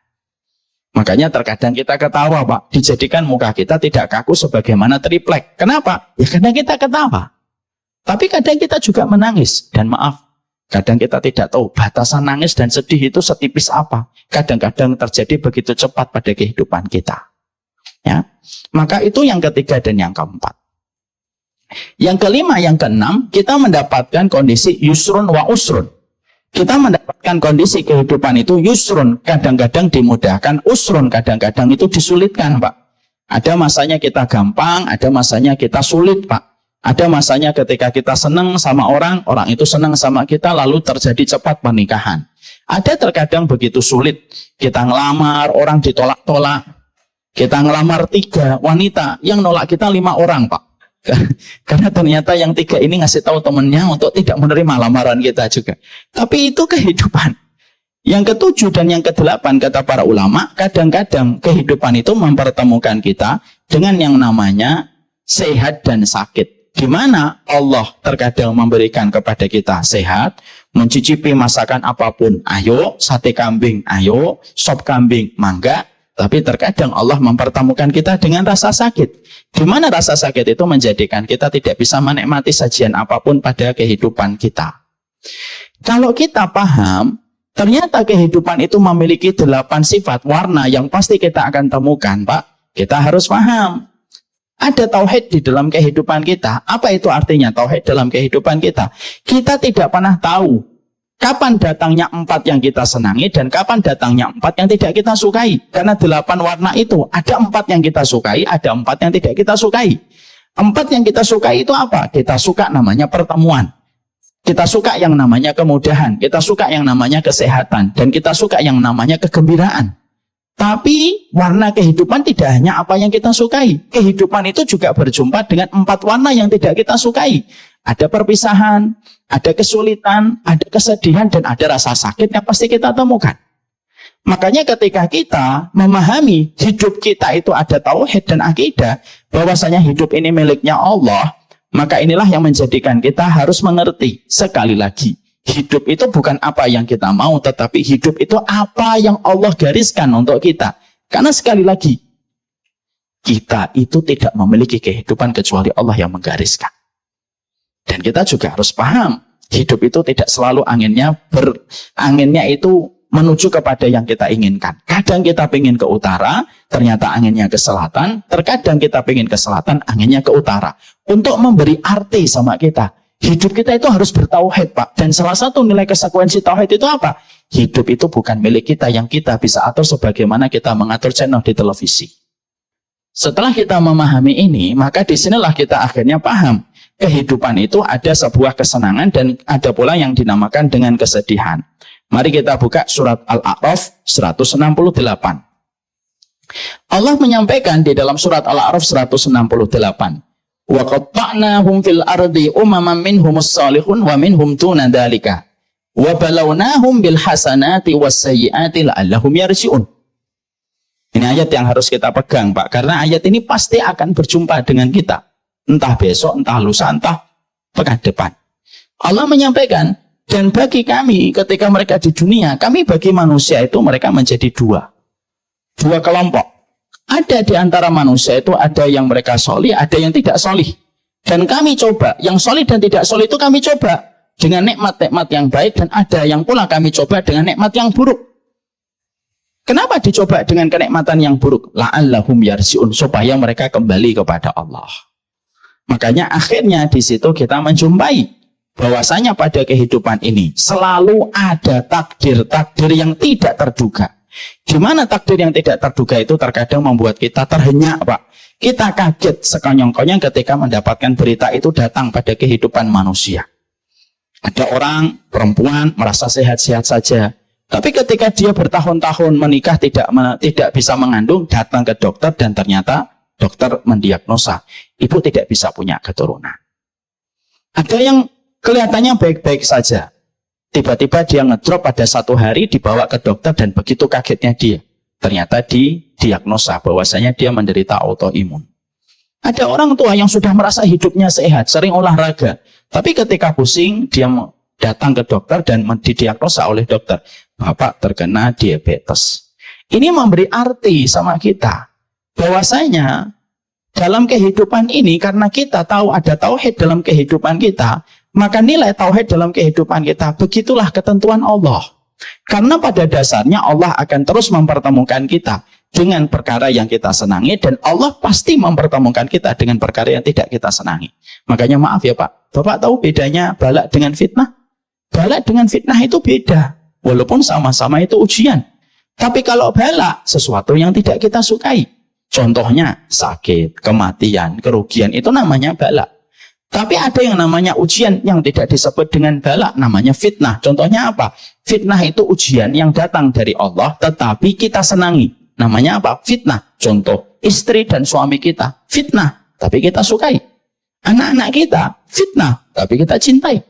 Makanya terkadang kita ketawa, Pak. Dijadikan muka kita tidak kaku sebagaimana triplek. Kenapa? Ya karena kita ketawa. Tapi kadang kita juga menangis. Dan maaf, kadang kita tidak tahu batasan nangis dan sedih itu setipis apa. Kadang-kadang terjadi begitu cepat pada kehidupan kita. Ya, maka itu yang ketiga dan yang keempat. Yang kelima, yang keenam, kita mendapatkan kondisi yusrun wa usrun. Kita mendapatkan kondisi kehidupan itu yusrun, kadang-kadang dimudahkan, usrun, kadang-kadang itu disulitkan, Pak. Ada masanya kita gampang, ada masanya kita sulit, Pak. Ada masanya ketika kita senang sama orang, orang itu senang sama kita, lalu terjadi cepat pernikahan. Ada terkadang begitu sulit, kita ngelamar, orang ditolak-tolak. Kita ngelamar 3 wanita, yang nolak kita 5 orang, Pak. Karena ternyata yang 3 ini ngasih tahu temannya untuk tidak menerima lamaran kita juga. Tapi itu kehidupan. Yang ke-7 dan yang ke-8 kata para ulama, kadang-kadang kehidupan itu mempertemukan kita dengan yang namanya sehat dan sakit. Di mana Allah terkadang memberikan kepada kita sehat, mencicipi masakan apapun, ayo, sate kambing, ayo, sop kambing, mangga. Tapi terkadang Allah mempertemukan kita dengan rasa sakit. Di mana rasa sakit itu menjadikan kita tidak bisa menikmati sajian apapun pada kehidupan kita. Kalau kita paham, ternyata kehidupan itu memiliki 8 sifat warna yang pasti kita akan temukan, Pak. Kita harus paham. Ada tauhid di dalam kehidupan kita. Apa itu artinya tauhid dalam kehidupan kita? Kita tidak pernah tahu kapan datangnya 4 yang kita senangi dan kapan datangnya 4 yang tidak kita sukai. Karena 8 warna itu, ada 4 yang kita sukai, ada 4 yang tidak kita sukai. 4 yang kita sukai itu apa? Kita suka namanya pertemuan. Kita suka yang namanya kemudahan. Kita suka yang namanya kesehatan. Dan kita suka yang namanya kegembiraan. Tapi warna kehidupan tidak hanya apa yang kita sukai. Kehidupan itu juga berjumpa dengan 4 warna yang tidak kita sukai. Ada perpisahan, ada kesulitan, ada kesedihan, dan ada rasa sakit yang pasti kita temukan. Makanya ketika kita memahami hidup kita itu ada tauhid dan akidah, bahwasanya hidup ini miliknya Allah, maka inilah yang menjadikan kita harus mengerti. Sekali lagi, hidup itu bukan apa yang kita mau, tetapi hidup itu apa yang Allah gariskan untuk kita. Karena sekali lagi, kita itu tidak memiliki kehidupan kecuali Allah yang menggariskan. Dan kita juga harus paham, hidup itu tidak selalu anginnya itu menuju kepada yang kita inginkan. Kadang kita ingin ke utara, ternyata anginnya ke selatan. Terkadang kita ingin ke selatan, anginnya ke utara. Untuk memberi arti sama kita, hidup kita itu harus bertauhid, Pak. Dan salah satu nilai konsekuensi tauhid itu apa? Hidup itu bukan milik kita yang kita bisa atur sebagaimana kita mengatur channel di televisi. Setelah kita memahami ini, maka disinilah kita akhirnya paham. Kehidupan itu ada sebuah kesenangan dan ada pula yang dinamakan dengan kesedihan. Mari kita buka surat Al-A'raf 168. Allah menyampaikan di dalam surat Al-A'raf 168. Wa qatta'nahum fil ardi umaman minhumus salihun wa minhum duna dzalika. Wa balawnahum bil hasanati was sayyiati la'allahum yarji'un. Ini ayat yang harus kita pegang, Pak, karena ayat ini pasti akan berjumpa dengan kita. Entah besok, entah lusa, entah pekan depan. Allah menyampaikan, dan bagi kami ketika mereka di dunia, kami bagi manusia itu mereka menjadi 2 kelompok. Ada di antara manusia itu ada yang mereka solih, ada yang tidak solih. Dan kami coba, yang solih dan tidak solih itu kami coba dengan nikmat-nikmat yang baik, dan ada yang pula kami coba dengan nikmat yang buruk. Kenapa dicoba dengan kenikmatan yang buruk? La'allahum yarji'un, supaya mereka kembali kepada Allah. Makanya akhirnya di situ kita menjumpai bahwasanya pada kehidupan ini selalu ada takdir-takdir yang tidak terduga. Di mana takdir yang tidak terduga itu terkadang membuat kita terhenyak, Pak. Kita kaget sekonyong-konyong ketika mendapatkan berita itu datang pada kehidupan manusia. Ada orang, perempuan, merasa sehat-sehat saja. Tapi ketika dia bertahun-tahun menikah tidak bisa mengandung, datang ke dokter dan ternyata dokter mendiagnosa, ibu tidak bisa punya keturunan. Ada yang kelihatannya baik-baik saja. Tiba-tiba dia ngedrop pada satu hari, dibawa ke dokter dan begitu kagetnya dia. Ternyata didiagnosa bahwasanya dia menderita autoimun. Ada orang tua yang sudah merasa hidupnya sehat, sering olahraga. Tapi ketika pusing, dia datang ke dokter dan didiagnosa oleh dokter, Bapak terkena diabetes. Ini memberi arti sama kita bahwasanya dalam kehidupan ini, karena kita tahu ada tauhid dalam kehidupan kita, maka nilai tauhid dalam kehidupan kita, begitulah ketentuan Allah. Karena pada dasarnya Allah akan terus mempertemukan kita dengan perkara yang kita senangi, dan Allah pasti mempertemukan kita dengan perkara yang tidak kita senangi. Makanya maaf ya Pak, Bapak tahu bedanya balak dengan fitnah? Balak dengan fitnah itu beda, walaupun sama-sama itu ujian. Tapi kalau balak, sesuatu yang tidak kita sukai. Contohnya sakit, kematian, kerugian, itu namanya balak. Tapi ada yang namanya ujian yang tidak disebut dengan balak, namanya fitnah. Contohnya apa? Fitnah itu ujian yang datang dari Allah tetapi kita senangi. Namanya apa? Fitnah. Contoh, istri dan suami kita, fitnah, tapi kita sukai. Anak-anak kita, fitnah, tapi kita cintai.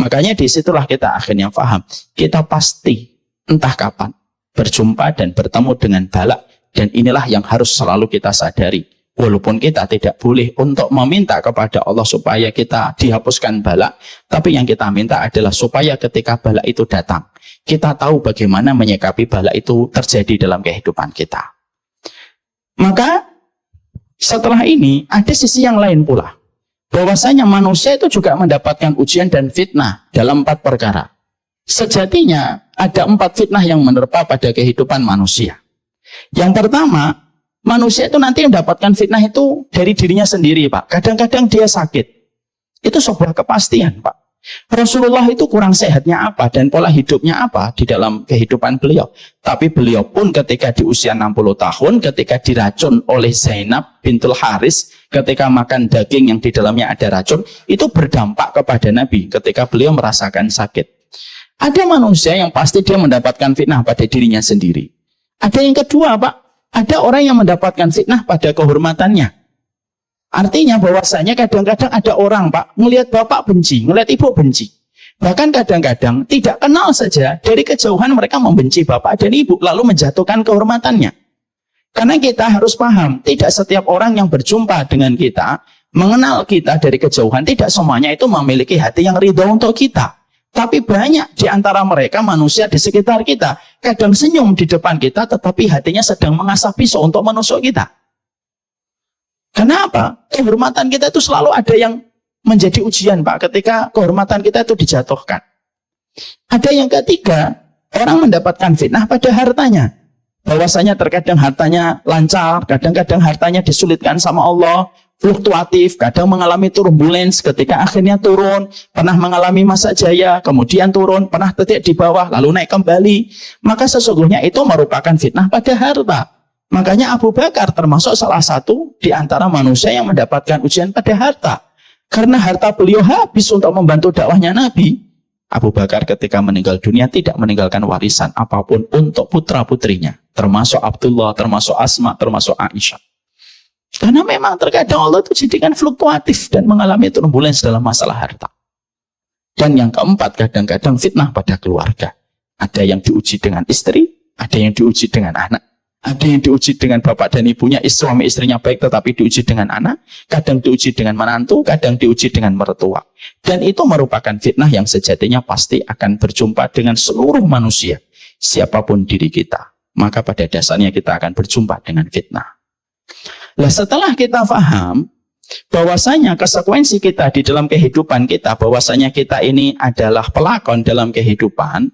Makanya disitulah kita akhirnya paham. Kita pasti entah kapan berjumpa dan bertemu dengan balak. Dan inilah yang harus selalu kita sadari. Walaupun kita tidak boleh untuk meminta kepada Allah supaya kita dihapuskan balak, tapi yang kita minta adalah supaya ketika balak itu datang, kita tahu bagaimana menyikapi balak itu terjadi dalam kehidupan kita. Maka setelah ini ada sisi yang lain pula, bahwasanya manusia itu juga mendapatkan ujian dan fitnah dalam 4 perkara. Sejatinya ada 4 fitnah yang menerpa pada kehidupan manusia. Yang pertama, manusia itu nanti mendapatkan fitnah itu dari dirinya sendiri, Pak. Kadang-kadang dia sakit. Itu sebuah kepastian, Pak. Rasulullah itu kurang sehatnya apa dan pola hidupnya apa di dalam kehidupan beliau. Tapi beliau pun ketika di usia 60 tahun, ketika diracun oleh Zainab bintul Haris, ketika makan daging yang di dalamnya ada racun, itu berdampak kepada Nabi ketika beliau merasakan sakit. Ada manusia yang pasti dia mendapatkan fitnah pada dirinya sendiri. Ada yang kedua, Pak. Ada orang yang mendapatkan fitnah pada kehormatannya. Artinya bahwasanya kadang-kadang ada orang, Pak, melihat bapak benci, melihat ibu benci. Bahkan kadang-kadang tidak kenal saja, dari kejauhan mereka membenci bapak dan ibu, lalu menjatuhkan kehormatannya. Karena kita harus paham, tidak setiap orang yang berjumpa dengan kita, mengenal kita dari kejauhan, tidak semuanya itu memiliki hati yang ridho untuk kita. Tapi banyak di antara mereka manusia di sekitar kita, kadang senyum di depan kita, tetapi hatinya sedang mengasah pisau untuk menusuk kita. Kenapa? Kehormatan kita itu selalu ada yang menjadi ujian, Pak, ketika kehormatan kita itu dijatuhkan. Ada yang ketiga, orang mendapatkan fitnah pada hartanya. Bahwasanya terkadang hartanya lancar, kadang-kadang hartanya disulitkan sama Allah, fluktuatif, kadang mengalami turbulence ketika akhirnya turun, pernah mengalami masa jaya, kemudian turun, pernah titik di bawah, lalu naik kembali. Maka sesungguhnya itu merupakan fitnah pada harta. Makanya Abu Bakar termasuk salah satu di antara manusia yang mendapatkan ujian pada harta. Karena harta beliau habis untuk membantu dakwahnya Nabi. Abu Bakar ketika meninggal dunia tidak meninggalkan warisan apapun untuk putra-putrinya. Termasuk Abdullah, termasuk Asma, termasuk Aisyah. Karena memang terkadang Allah itu jadikan fluktuatif dan mengalami turbulence dalam masalah harta. Dan yang keempat, kadang-kadang fitnah pada keluarga. Ada yang diuji dengan istri, ada yang diuji dengan anak. Ada yang diuji dengan bapak dan ibunya, suami istrinya baik tetapi diuji dengan anak. Kadang diuji dengan menantu, kadang diuji dengan mertua. Dan itu merupakan fitnah yang sejatinya pasti akan berjumpa dengan seluruh manusia. Siapapun diri kita, maka pada dasarnya kita akan berjumpa dengan fitnah. Nah, setelah kita paham bahwasanya konsekuensi kita di dalam kehidupan kita, bahwasanya kita ini adalah pelakon dalam kehidupan,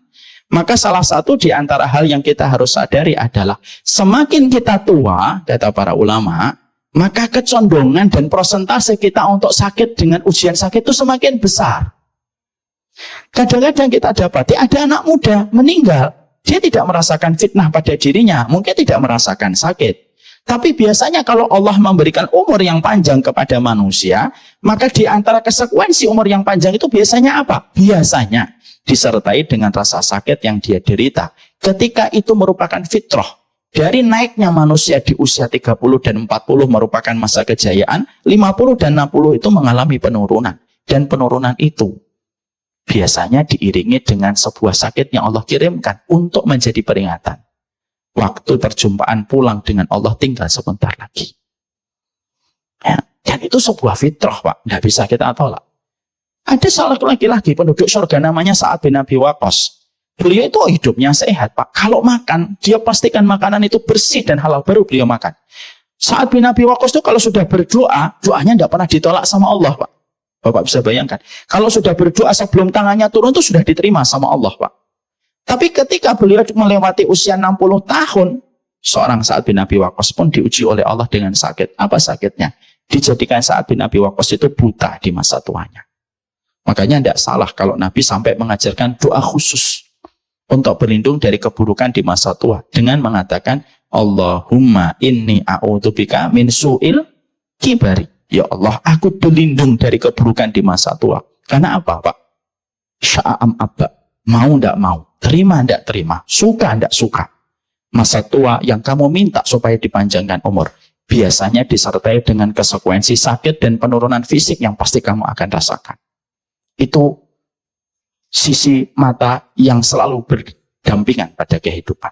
maka salah satu di antara hal yang kita harus sadari adalah semakin kita tua, kata para ulama, maka kecondongan dan persentase kita untuk sakit dengan ujian sakit itu semakin besar. Kadang-kadang kita dapati ada anak muda meninggal, dia tidak merasakan fitnah pada dirinya, mungkin tidak merasakan sakit. Tapi biasanya kalau Allah memberikan umur yang panjang kepada manusia, maka di antara konsekuensi umur yang panjang itu biasanya apa? Biasanya disertai dengan rasa sakit yang dia derita. Ketika itu merupakan fitrah. Dari naiknya manusia di usia 30 dan 40 merupakan masa kejayaan, 50 dan 60 itu mengalami penurunan. Dan penurunan itu biasanya diiringi dengan sebuah sakit yang Allah kirimkan untuk menjadi peringatan. Waktu perjumpaan pulang dengan Allah tinggal sebentar lagi. Ya, dan itu sebuah fitrah, Pak. Nggak bisa kita tolak. Ada salah laki-laki penduduk surga namanya Sa'ad bin Abi Waqqas. Beliau itu hidupnya sehat, Pak. Kalau makan, dia pastikan makanan itu bersih dan halal, baru beliau makan. Sa'ad bin Abi Waqqas itu kalau sudah berdoa, doanya tidak pernah ditolak sama Allah, Pak. Bapak bisa bayangkan. Kalau sudah berdoa sebelum tangannya turun, itu sudah diterima sama Allah, Pak. Tapi ketika beliau melewati usia 60 tahun, seorang Sa'ad bin Abi Waqqas pun diuji oleh Allah dengan sakit. Apa sakitnya? Dijadikan Sa'ad bin Abi Waqqas itu buta di masa tuanya. Makanya tidak salah kalau Nabi sampai mengajarkan doa khusus untuk berlindung dari keburukan di masa tua dengan mengatakan Allahumma inni a'udzubika min su'il kibari. Ya Allah, aku berlindung dari keburukan di masa tua. Karena apa, Pak? Sya'am abba. Mau tidak mau, terima tidak terima, suka tidak suka. Masa tua yang kamu minta supaya dipanjangkan umur, biasanya disertai dengan konsekuensi sakit dan penurunan fisik yang pasti kamu akan rasakan. Itu sisi mata yang selalu berdampingan pada kehidupan.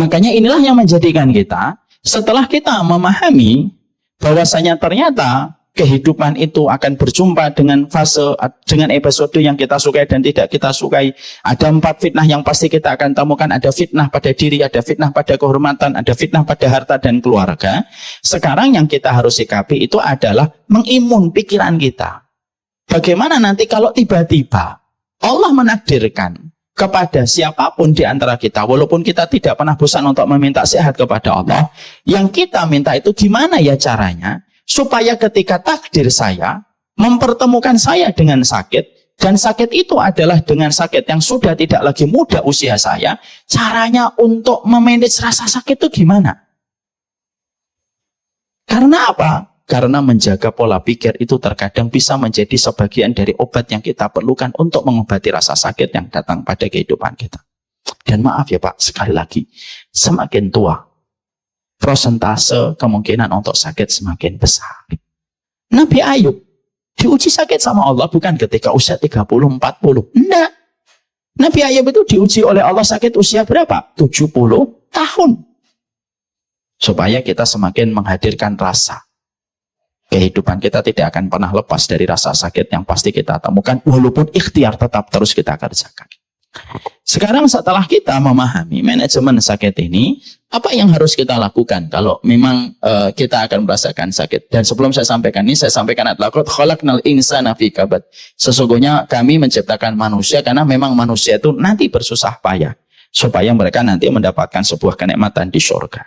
Makanya inilah yang menjadikan kita, setelah kita memahami bahwasanya ternyata kehidupan itu akan berjumpa dengan fase, dengan episode yang kita sukai dan tidak kita sukai. Ada 4 fitnah yang pasti kita akan temukan. Ada fitnah pada diri, ada fitnah pada kehormatan, ada fitnah pada harta dan keluarga. Sekarang yang kita harus sikapi itu adalah mengimun pikiran kita. Bagaimana nanti kalau tiba-tiba Allah menakdirkan kepada siapapun di antara kita, walaupun kita tidak pernah bosan untuk meminta sehat kepada Allah, yang kita minta itu gimana ya caranya supaya ketika takdir saya mempertemukan saya dengan sakit, dan sakit itu adalah dengan sakit yang sudah tidak lagi muda usia saya, caranya untuk memanage rasa sakit itu gimana? Karena apa? Karena menjaga pola pikir itu terkadang bisa menjadi sebagian dari obat yang kita perlukan untuk mengobati rasa sakit yang datang pada kehidupan kita. Dan maaf ya Pak, sekali lagi, semakin tua, prosentase kemungkinan untuk sakit semakin besar. Nabi Ayub diuji sakit sama Allah bukan ketika usia 30, 40. Enggak. Nabi Ayub itu diuji oleh Allah sakit usia berapa? 70 tahun. Supaya kita semakin menghadirkan rasa. Kehidupan kita tidak akan pernah lepas dari rasa sakit yang pasti kita temukan, walaupun ikhtiar tetap terus kita kerjakan. Sekarang setelah kita memahami manajemen sakit ini, apa yang harus kita lakukan kalau memang kita akan merasakan sakit? Dan sebelum saya sampaikan ini, saya sampaikan laqad khalaqnal insana fi kabad. Sesungguhnya kami menciptakan manusia karena memang manusia itu nanti bersusah payah supaya mereka nanti mendapatkan sebuah kenikmatan di surga.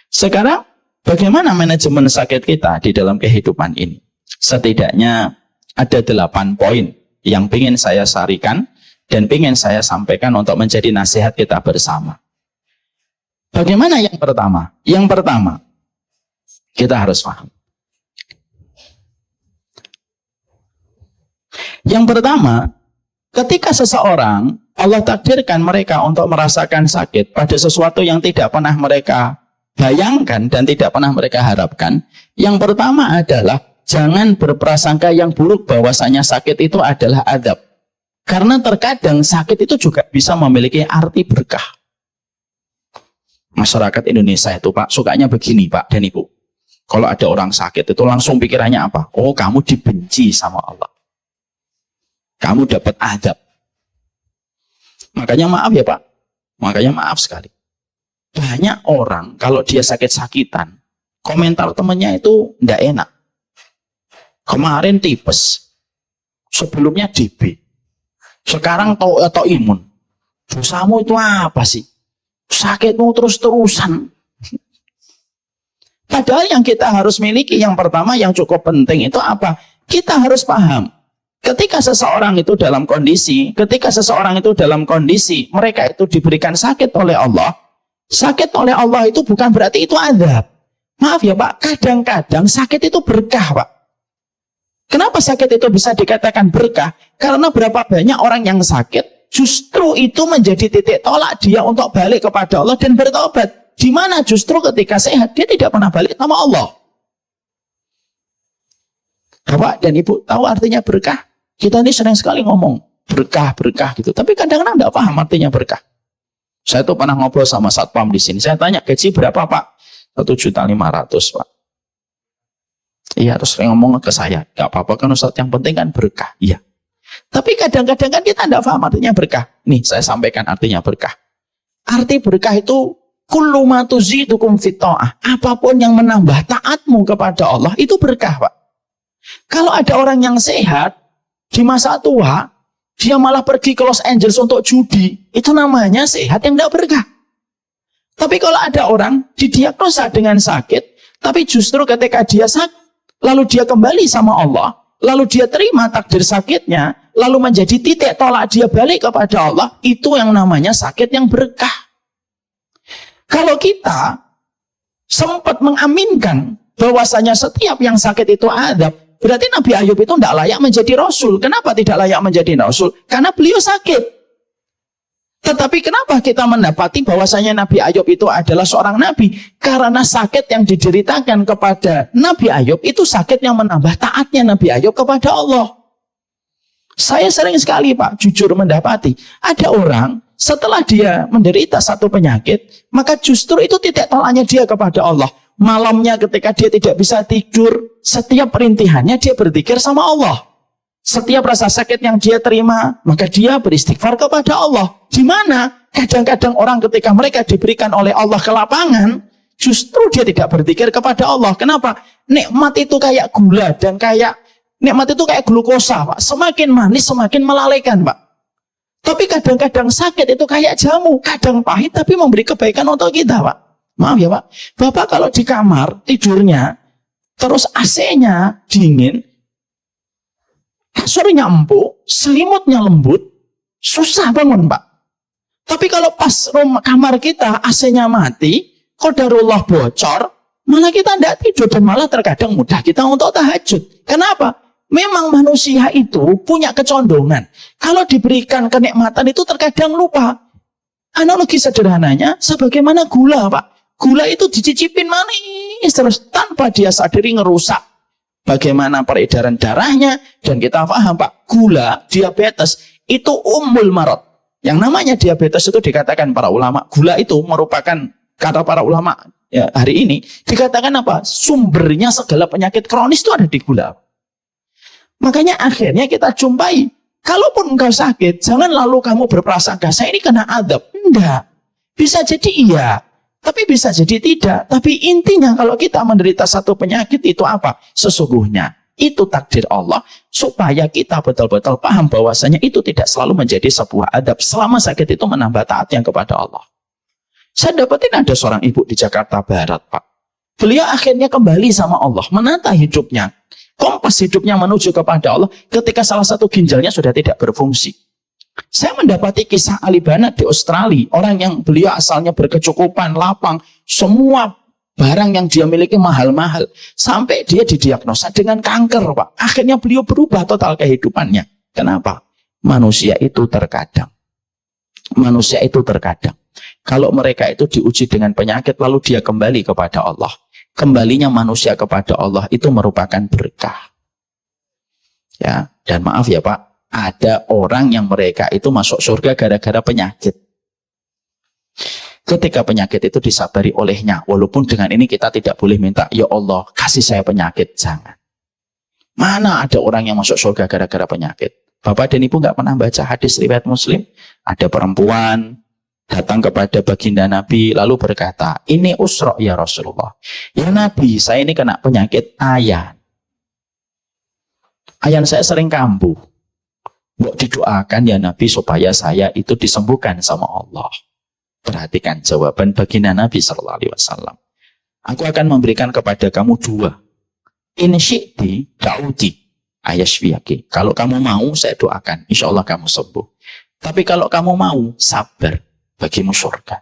Sekarang bagaimana manajemen sakit kita di dalam kehidupan ini? Setidaknya ada 8 poin yang ingin saya sarikan dan ingin saya sampaikan untuk menjadi nasihat kita bersama. Bagaimana yang pertama? Yang pertama, kita harus paham. Yang pertama, ketika seseorang, Allah takdirkan mereka untuk merasakan sakit pada sesuatu yang tidak pernah mereka bayangkan dan tidak pernah mereka harapkan. Yang pertama adalah jangan berprasangka yang buruk bahwasanya sakit itu adalah azab. Karena terkadang sakit itu juga bisa memiliki arti berkah. Masyarakat Indonesia itu Pak, sukanya begini Pak dan Ibu. Kalau ada orang sakit itu langsung pikirannya apa? Oh, kamu dibenci sama Allah. Kamu dapat azab. Makanya maaf ya Pak. Makanya maaf sekali. Banyak orang kalau dia sakit-sakitan, komentar temennya itu ndak enak. Kemarin tipes, sebelumnya DB, sekarang autoimun. Dosamu itu apa sih? Sakitmu terus-terusan. Padahal yang kita harus miliki yang pertama yang cukup penting itu apa? Kita harus paham. Ketika seseorang itu dalam kondisi, mereka itu diberikan sakit oleh Allah. Sakit oleh Allah itu bukan berarti itu azab. Maaf ya Pak, kadang-kadang sakit itu berkah Pak. Kenapa sakit itu bisa dikatakan berkah? Karena berapa banyak orang yang sakit, justru itu menjadi titik tolak dia untuk balik kepada Allah dan bertobat. Di mana justru ketika sehat, dia tidak pernah balik sama Allah. Bapak dan Ibu tahu artinya berkah? Kita ini sering sekali ngomong berkah gitu, tapi kadang-kadang nggak paham artinya berkah. Saya tuh pernah ngobrol sama satpam di sini. Saya tanya, gaji berapa Pak? 1.500.000 Pak. Iya, terus sering ngomong ke saya, nggak apa-apa kan Ustaz, yang penting kan berkah. Iya. Tapi kadang-kadang kan kita nggak paham artinya berkah. Nih, saya sampaikan artinya berkah. Arti berkah itu kullu ma tuzidukum fit ta'ah. Apapun yang menambah taatmu kepada Allah itu berkah, Pak. Kalau ada orang yang sehat di masa tua, dia malah pergi ke Los Angeles untuk judi, itu namanya sehat yang tidak berkah. Tapi kalau ada orang didiagnosa dengan sakit, tapi justru ketika dia sakit, lalu dia kembali sama Allah, lalu dia terima takdir sakitnya, lalu menjadi titik tolak dia balik kepada Allah, itu yang namanya sakit yang berkah. Kalau kita sempat mengaminkan bahwasanya setiap yang sakit itu adab, berarti Nabi Ayub itu tidak layak menjadi Rasul. Kenapa tidak layak menjadi Rasul? Karena beliau sakit. Tetapi kenapa kita mendapati bahwasanya Nabi Ayub itu adalah seorang Nabi? Karena sakit yang dideritakan kepada Nabi Ayub itu sakit yang menambah taatnya Nabi Ayub kepada Allah. Saya sering sekali Pak, jujur mendapati ada orang setelah dia menderita satu penyakit, maka justru itu titik tolaknya dia kepada Allah. Malamnya ketika dia tidak bisa tidur, setiap perintihannya dia berzikir sama Allah. Setiap rasa sakit yang dia terima, maka dia beristighfar kepada Allah. Di mana kadang-kadang orang ketika mereka diberikan oleh Allah ke lapangan, justru dia tidak berzikir kepada Allah. Kenapa? Nikmat itu kayak gula dan nikmat itu kayak glukosa, Pak. Semakin manis, semakin melalaikan, Pak. Tapi kadang-kadang sakit itu kayak jamu, kadang pahit tapi memberi kebaikan untuk kita, Pak. Maaf ya Pak, Bapak kalau di kamar tidurnya, terus AC-nya dingin, kasurnya empuk, selimutnya lembut, susah bangun Pak. Tapi kalau pas kamar kita AC-nya mati, qadarullah bocor, malah kita tidak tidur dan malah terkadang mudah kita untuk tahajud. Kenapa? Memang manusia itu punya kecondongan. Kalau diberikan kenikmatan itu terkadang lupa. Analogi sederhananya, sebagaimana gula Pak. Gula itu dicicipin manis terus tanpa dia sadari ngerusak bagaimana peredaran darahnya. Dan kita paham Pak, gula, diabetes itu ummul marad. Yang namanya diabetes itu dikatakan para ulama, gula itu merupakan, kata para ulama ya, hari ini dikatakan apa? Sumbernya segala penyakit kronis itu ada di gula. Makanya akhirnya kita jumpai, kalaupun engkau sakit, jangan lalu kamu berprasangka saya ini kena adab. Enggak. Bisa jadi iya, tapi bisa jadi tidak. Tapi intinya kalau kita menderita satu penyakit itu apa? Sesungguhnya itu takdir Allah supaya kita betul-betul paham bahwasanya itu tidak selalu menjadi sebuah adab selama sakit itu menambah taatnya kepada Allah. Saya dapetin ada seorang ibu di Jakarta Barat, Pak. Beliau akhirnya kembali sama Allah, menata hidupnya, kompas hidupnya menuju kepada Allah ketika salah satu ginjalnya sudah tidak berfungsi. Saya mendapati kisah Ali Banat di Australia, orang yang beliau asalnya berkecukupan, lapang, semua barang yang dia miliki mahal-mahal, sampai dia didiagnosa dengan kanker, Pak. Akhirnya beliau berubah total kehidupannya. Kenapa? Manusia itu terkadang, kalau mereka itu diuji dengan penyakit, lalu dia kembali kepada Allah. Kembalinya manusia kepada Allah itu merupakan berkah. Ya, dan maaf ya Pak, ada orang yang mereka itu masuk surga gara-gara penyakit. Ketika penyakit itu disabari olehnya, walaupun dengan ini kita tidak boleh minta, ya Allah kasih saya penyakit, jangan. Mana ada orang yang masuk surga gara-gara penyakit? Bapak dan Ibu nggak pernah baca hadis riwayat Muslim? Ada perempuan datang kepada baginda Nabi lalu berkata, ini usra ya Rasulullah. Ya Nabi, saya ini kena penyakit ayan. Ayan saya sering kambuh. Mbok didoakan ya Nabi supaya saya itu disembuhkan sama Allah. Perhatikan jawaban baginda Nabi SAW. Aku akan memberikan kepada kamu dua. In syi'ti da'uti ayashfiyaki. Kalau kamu mau saya doakan, insya Allah kamu sembuh. Tapi kalau kamu mau, sabar, bagimu surga.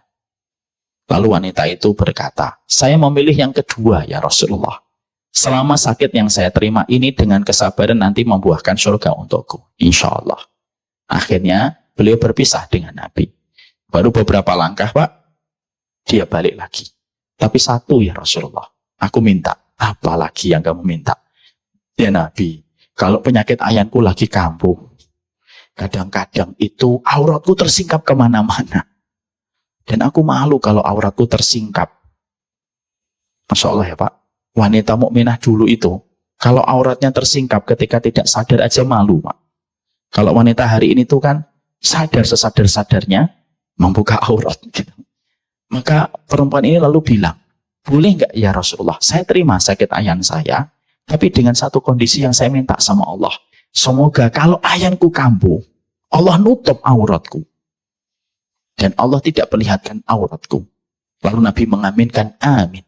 Lalu wanita itu berkata, saya memilih yang kedua ya Rasulullah. Selama sakit yang saya terima ini dengan kesabaran nanti membuahkan surga untukku. Insya Allah. Akhirnya beliau berpisah dengan Nabi. Baru beberapa langkah Pak, dia balik lagi. Tapi satu ya Rasulullah, aku minta. Apa lagi yang kamu minta? Ya Nabi, Kalau penyakit ayanku lagi kambuh, kadang-kadang itu auratku tersingkap kemana-mana. Dan aku malu kalau auratku tersingkap. Masya Allah ya Pak. Wanita mukminah dulu itu, kalau auratnya tersingkap ketika tidak sadar aja malu Pak. Kalau wanita hari ini tuh kan sadar sesadar-sadarnya membuka aurat. Gitu. Maka perempuan ini lalu bilang, boleh nggak ya Rasulullah, saya terima sakit ayan saya, tapi dengan satu kondisi yang saya minta sama Allah. Semoga kalau ayanku kambuh, Allah nutup auratku. Dan Allah tidak perlihatkan auratku. Lalu Nabi mengaminkan, amin.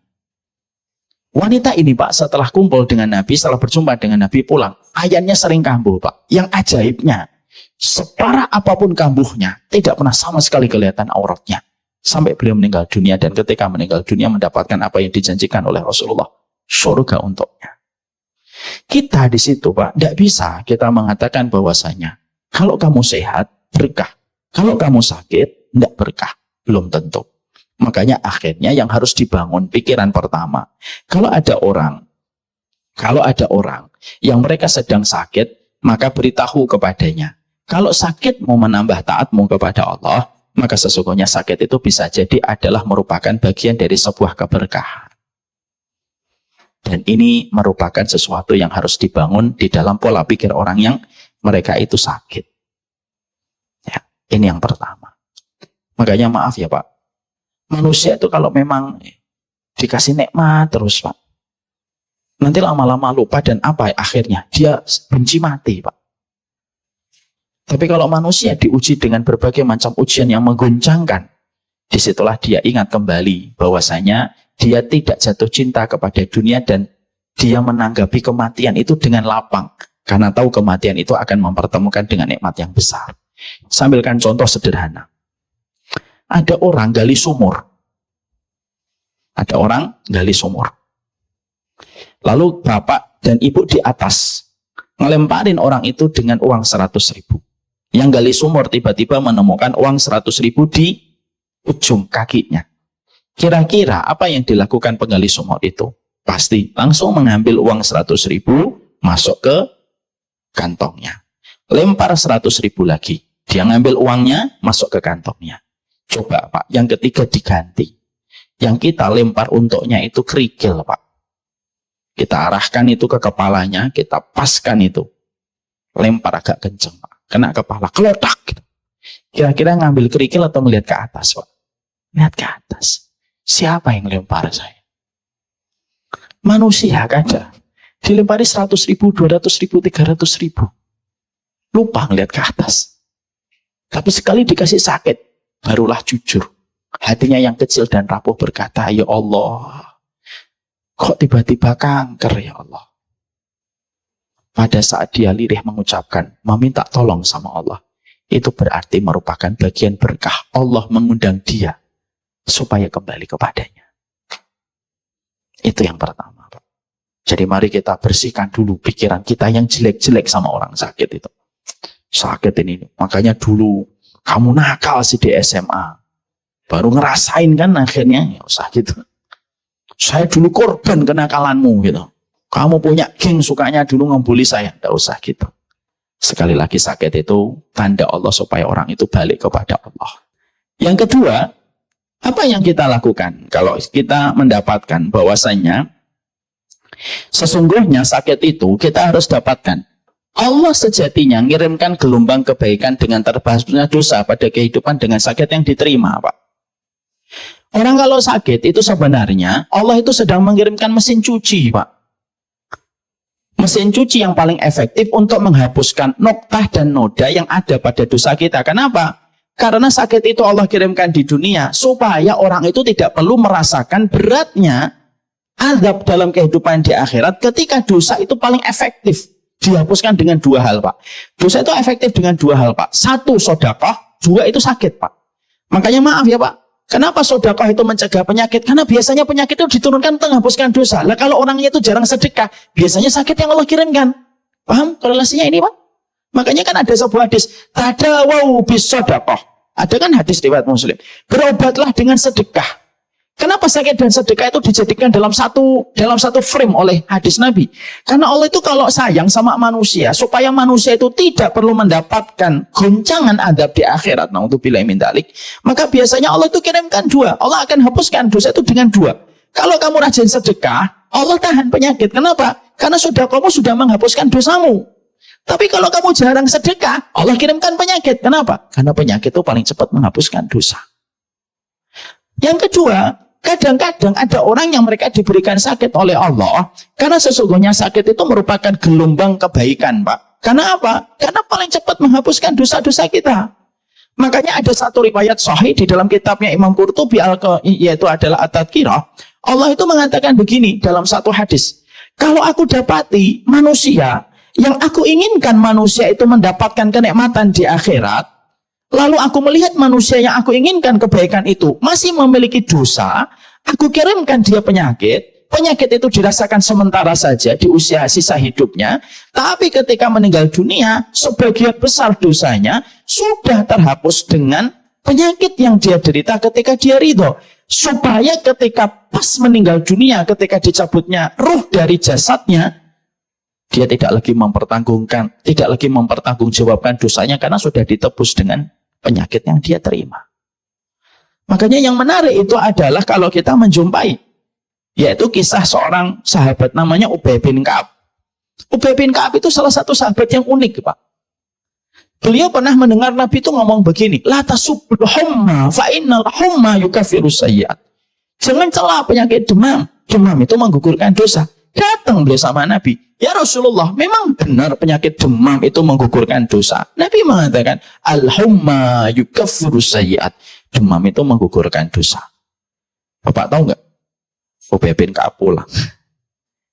Wanita ini Pak, setelah kumpul dengan Nabi, setelah berjumpa dengan Nabi pulang, ayannya sering kambuh Pak. Yang ajaibnya, separah apapun kambuhnya, tidak pernah sama sekali kelihatan auratnya. Sampai beliau meninggal dunia, dan ketika meninggal dunia mendapatkan apa yang dijanjikan oleh Rasulullah, surga untuknya. Kita di situ Pak, tidak bisa kita mengatakan bahwasanya, kalau kamu sehat, berkah. Kalau kamu sakit, tidak berkah. Belum tentu. Makanya akhirnya yang harus dibangun pikiran pertama. Kalau ada orang yang mereka sedang sakit, maka beritahu kepadanya. Kalau sakit mau menambah taatmu kepada Allah, maka sesungguhnya sakit itu bisa jadi adalah merupakan bagian dari sebuah keberkahan. Dan ini merupakan sesuatu yang harus dibangun di dalam pola pikir orang yang mereka itu sakit. Ya, ini yang pertama. Makanya maaf ya Pak, manusia itu kalau memang dikasih nikmat terus Pak, nanti lama-lama lupa dan apa akhirnya? Dia benci mati Pak. Tapi kalau manusia diuji dengan berbagai macam ujian yang mengguncangkan, disitulah dia ingat kembali bahwasanya dia tidak jatuh cinta kepada dunia dan dia menanggapi kematian itu dengan lapang. Karena tahu kematian itu akan mempertemukan dengan nikmat yang besar. Sambilkan contoh sederhana. Ada orang gali sumur. Lalu bapak dan ibu di atas ngelemparin orang itu dengan uang 100.000. Yang gali sumur tiba-tiba menemukan uang 100.000 di ujung kakinya. Kira-kira apa yang dilakukan penggali sumur itu? Pasti langsung mengambil uang 100.000 masuk ke kantongnya. Lempar 100.000 lagi. Dia ngambil uangnya masuk ke kantongnya. Coba Pak, yang ketiga diganti. Yang kita lempar untuknya itu kerikil Pak. Kita arahkan itu ke kepalanya, kita paskan itu. Lempar agak kenceng Pak. Kena kepala, kelotak. Gitu. Kira-kira ngambil kerikil atau melihat ke atas Pak? Lihat ke atas. Siapa yang lempar saya? Manusia kada. Dilempari 100.000, 200.000, 300.000. Lupa ngelihat ke atas. Tapi sekali dikasih sakit, barulah jujur. Hatinya yang kecil dan rapuh berkata, ya Allah, kok tiba-tiba kanker ya Allah. Pada saat dia lirih mengucapkan, meminta tolong sama Allah, itu berarti merupakan bagian berkah. Allah mengundang dia supaya kembali kepadanya. Itu yang pertama Pak. Jadi mari kita bersihkan dulu pikiran kita yang jelek-jelek sama orang sakit itu. Sakit ini. Makanya dulu kamu nakal sih di SMA. Baru ngerasain kan akhirnya. Ya usah gitu. Saya dulu korban kenakalanmu gitu. Kamu punya geng sukanya dulu ngebully saya. Tidak usah gitu. Sekali lagi sakit itu tanda Allah supaya orang itu balik kepada Allah. Yang kedua, apa yang kita lakukan? Kalau kita mendapatkan bahwasannya sesungguhnya sakit itu kita harus dapatkan. Allah sejatinya ngirimkan gelombang kebaikan dengan terbahasnya dosa pada kehidupan dengan sakit yang diterima Pak. Orang kalau sakit itu sebenarnya Allah itu sedang mengirimkan mesin cuci Pak. Mesin cuci yang paling efektif untuk menghapuskan noktah dan noda yang ada pada dosa kita. Kenapa? Karena sakit itu Allah kirimkan di dunia supaya orang itu tidak perlu merasakan beratnya azab dalam kehidupan di akhirat ketika dosa itu paling efektif. Dihapuskan dengan dua hal Pak. Dosa itu efektif dengan dua hal Pak. Satu sedekah, dua itu sakit Pak. Makanya maaf ya Pak. Kenapa sedekah itu mencegah penyakit? Karena biasanya penyakit itu diturunkan untuk menghapuskan dosa. Lah kalau orangnya itu jarang sedekah, biasanya sakit yang Allah kirimkan. Paham korelasinya ini Pak? Makanya kan ada sebuah hadis, tadawau bis sedekah. Ada kan hadis riwayat Muslim. Berobatlah dengan sedekah. Kenapa zakat dan sedekah itu dijadikan dalam satu frame oleh hadis Nabi? Karena Allah itu kalau sayang sama manusia, supaya manusia itu tidak perlu mendapatkan goncangan adab di akhirat, naudzubillahi min dzalik, maka biasanya Allah itu kirimkan dua. Allah akan hapuskan dosa itu dengan dua. Kalau kamu rajin sedekah, Allah tahan penyakit. Kenapa? Karena sedekahmu sudah menghapuskan dosamu. Tapi kalau kamu jarang sedekah, Allah kirimkan penyakit. Kenapa? Karena penyakit itu paling cepat menghapuskan dosa. Yang kedua, kadang-kadang ada orang yang mereka diberikan sakit oleh Allah, karena sesungguhnya sakit itu merupakan gelombang kebaikan, Pak. Karena apa? Karena paling cepat menghapuskan dosa-dosa kita. Makanya ada satu riwayat sahih di dalam kitabnya Imam Qurtubi, yaitu adalah At-Tadhkirah. Allah itu mengatakan begini dalam satu hadis. Kalau aku dapati manusia, yang aku inginkan manusia itu mendapatkan kenikmatan di akhirat, lalu aku melihat manusia yang aku inginkan kebaikan itu masih memiliki dosa, aku kirimkan dia penyakit. Penyakit itu dirasakan sementara saja di usia sisa hidupnya, tapi ketika meninggal dunia, sebagian besar dosanya sudah terhapus dengan penyakit yang dia derita ketika dia ridho. Supaya ketika pas meninggal dunia, ketika dicabutnya ruh dari jasadnya, dia tidak lagi mempertanggungjawabkan dosanya karena sudah ditebus dengan penyakit yang dia terima. Makanya yang menarik itu adalah kalau kita menjumpai, yaitu kisah seorang sahabat namanya Ubay bin Ka'ab. Ubay bin Ka'ab itu salah satu sahabat yang unik, Pak. Beliau pernah mendengar Nabi itu ngomong begini, la tasubul humma fa innal humma yukaffiru sayyi'at. Jangan celah penyakit demam. Demam itu menggugurkan dosa. Datang beliau sama Nabi, ya Rasulullah, memang benar penyakit demam itu menggugurkan dosa. Nabi mengatakan, al-humma yukaffiru sayyi'at. Demam itu menggugurkan dosa. Bapak tahu nggak? Ubay bin Ka'ab pulang.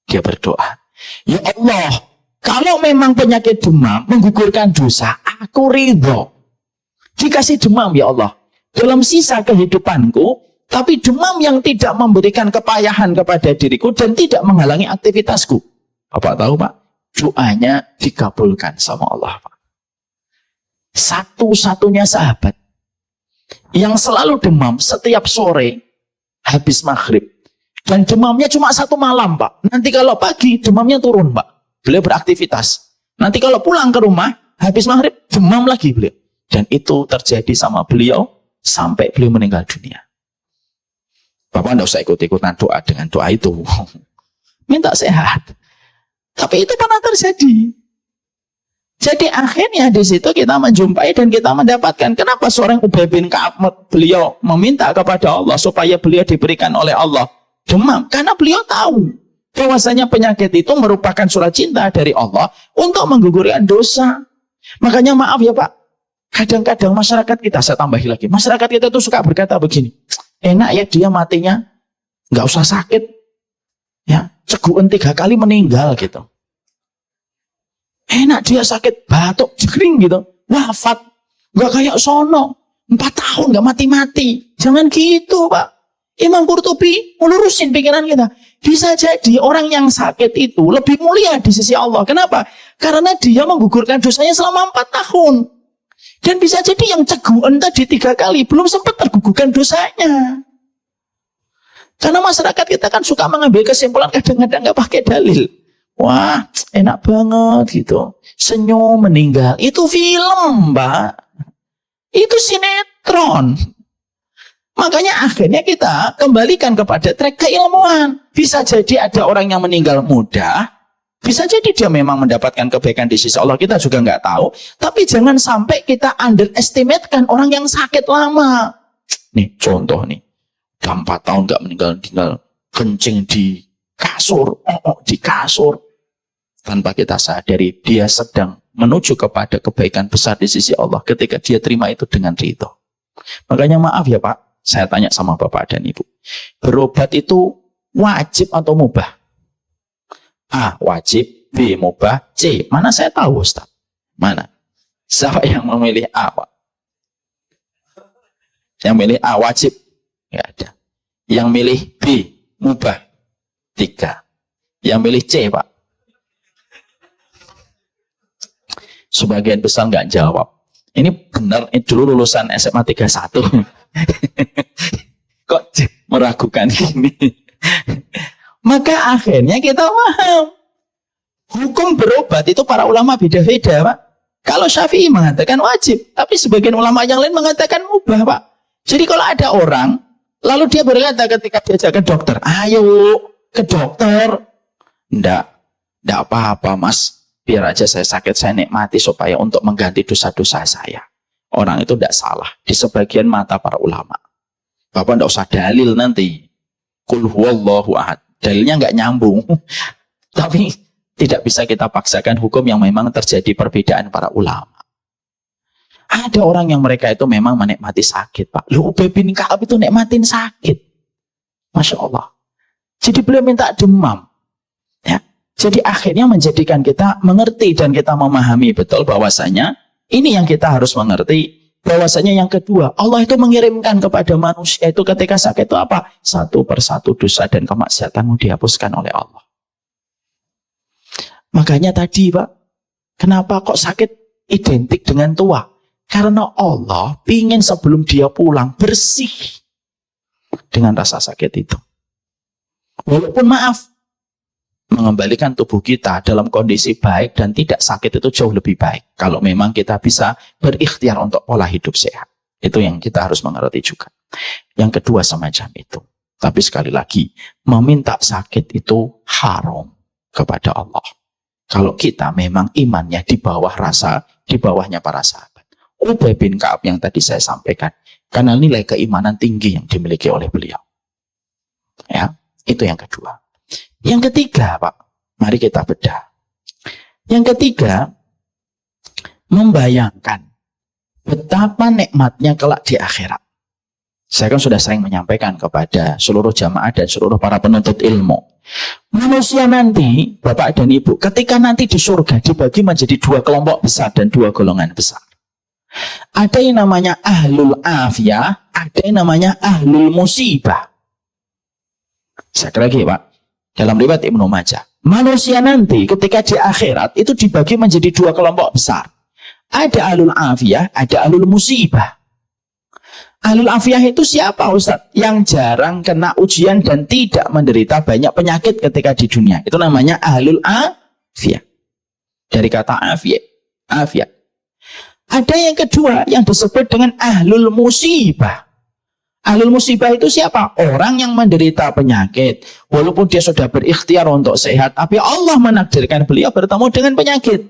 Dia berdoa, ya Allah, kalau memang penyakit demam menggugurkan dosa, aku ridho. Dikasih demam ya Allah. Dalam sisa kehidupanku, tapi demam yang tidak memberikan kepayahan kepada diriku dan tidak menghalangi aktivitasku. Bapak tahu Pak, doanya dikabulkan sama Allah Pak. Satu-satunya sahabat yang selalu demam setiap sore habis maghrib. Dan demamnya cuma satu malam Pak. Nanti kalau pagi demamnya turun Pak. Beliau beraktivitas. Nanti kalau pulang ke rumah habis maghrib demam lagi beliau. Dan itu terjadi sama beliau sampai beliau meninggal dunia. Bapak tidak usah ikut-ikutan doa dengan doa itu. Minta sehat. Tapi itu pernah terjadi. Jadi akhirnya di situ kita menjumpai dan kita mendapatkan. Kenapa seorang Ubay bin Ka'ab beliau meminta kepada Allah supaya beliau diberikan oleh Allah demam? Karena beliau tahu bahwasanya penyakit itu merupakan surat cinta dari Allah untuk menggugurkan dosa. Makanya maaf ya Pak, kadang-kadang masyarakat kita, saya tambahi lagi, masyarakat kita tuh suka berkata begini, enak ya dia matinya nggak usah sakit, ya cegukan 3 kali meninggal gitu. Enak dia sakit batuk kering gitu, wafat, nggak kayak sono 4 tahun nggak mati-mati. Jangan gitu Pak. Imam Qurtubi melurusin pikiran kita. Bisa jadi orang yang sakit itu lebih mulia di sisi Allah. Kenapa? Karena dia menggugurkan dosanya selama 4 tahun. Dan bisa jadi yang ceguan tadi 3 kali belum sempat tergugurkan dosanya. Karena masyarakat kita kan suka mengambil kesimpulan kadang-kadang nggak pakai dalil. Wah, enak banget gitu. Senyum meninggal. Itu film, Mbak. Itu sinetron. Makanya akhirnya kita kembalikan kepada track keilmuan. Bisa jadi ada orang yang meninggal muda. Bisa jadi dia memang mendapatkan kebaikan di sisi Allah. Kita juga nggak tahu. Tapi jangan sampai kita underestimatekan orang yang sakit lama. Nih contoh nih. Udah 4 tahun nggak meninggal. Kencing di kasur. Di kasur. Tanpa kita sadari dia sedang menuju kepada kebaikan besar di sisi Allah. Ketika dia terima itu dengan ridho. Makanya maaf ya Pak. Saya tanya sama Bapak dan Ibu. Berobat itu wajib atau mubah? A. Wajib. B. Mubah. C. Mana saya tahu Ustaz? Mana? Siapa yang memilih A Pak? Yang milih A wajib? Nggak ada. Yang milih B. Mubah? 3. Yang milih C Pak? Sebagian besar nggak jawab. Ini benar, ini dulu lulusan SMA 31. Kok meragukan ini. Maka akhirnya kita paham. Hukum berobat itu para ulama beda-beda, Pak. Kalau Syafi'i mengatakan wajib, tapi sebagian ulama yang lain mengatakan mubah, Pak. Jadi kalau ada orang, lalu dia berkata ketika diajak ke dokter, ayo ke dokter. Enggak apa-apa, Mas. Biar aja saya sakit, saya nikmati supaya untuk mengganti dosa-dosa saya. Orang itu enggak salah di sebagian mata para ulama. Bapak enggak usah dalil nanti. Qul huwallahu ahad. Dalilnya enggak nyambung. Tapi tidak bisa kita paksakan hukum yang memang terjadi perbedaan para ulama. Ada orang yang mereka itu memang menikmati sakit, Pak. Loh, Ubay bin Ka'ab itu nikmatin sakit. Masya Allah. Jadi beliau minta demam. Ya. Jadi akhirnya menjadikan kita mengerti dan kita memahami betul bahwasanya ini yang kita harus mengerti. Bahwasanya yang kedua, Allah itu mengirimkan kepada manusia itu ketika sakit itu apa? Satu persatu dosa dan kemaksiatanmu dihapuskan oleh Allah. Makanya tadi, Pak, kenapa kok sakit identik dengan tua? Karena Allah ingin sebelum dia pulang bersih dengan rasa sakit itu. Walaupun maaf, mengembalikan tubuh kita dalam kondisi baik dan tidak sakit itu jauh lebih baik. Kalau memang kita bisa berikhtiar untuk pola hidup sehat. Itu yang kita harus mengerti juga. Yang kedua semacam itu. Tapi sekali lagi, meminta sakit itu haram kepada Allah. Kalau kita memang imannya di bawah di bawahnya para sahabat. Ubay bin Ka'ab yang tadi saya sampaikan. Karena nilai keimanan tinggi yang dimiliki oleh beliau. Ya, itu yang kedua. Yang ketiga, Pak, mari kita bedah. Yang ketiga, membayangkan betapa nikmatnya kelak di akhirat. Saya kan sudah sering menyampaikan kepada seluruh jamaah dan seluruh para penuntut ilmu. Manusia nanti, Bapak dan Ibu, ketika nanti di surga dibagi menjadi dua kelompok besar dan dua golongan besar. Ada yang namanya ahlul afiyah, ada yang namanya ahlul musibah. Saya kira lagi, Pak. Dalam riwayat Ibnu Majah, manusia nanti ketika di akhirat itu dibagi menjadi dua kelompok besar. Ada ahlul afiyah, ada ahlul musibah. Ahlul afiyah itu siapa, Ustaz? Yang jarang kena ujian dan tidak menderita banyak penyakit ketika di dunia. Itu namanya ahlul afiyah. Dari kata afiyah. Ada yang kedua yang disebut dengan ahlul musibah. Ahlul musibah itu siapa? Orang yang menderita penyakit. Walaupun dia sudah berikhtiar untuk sehat, tapi Allah menakdirkan beliau bertemu dengan penyakit.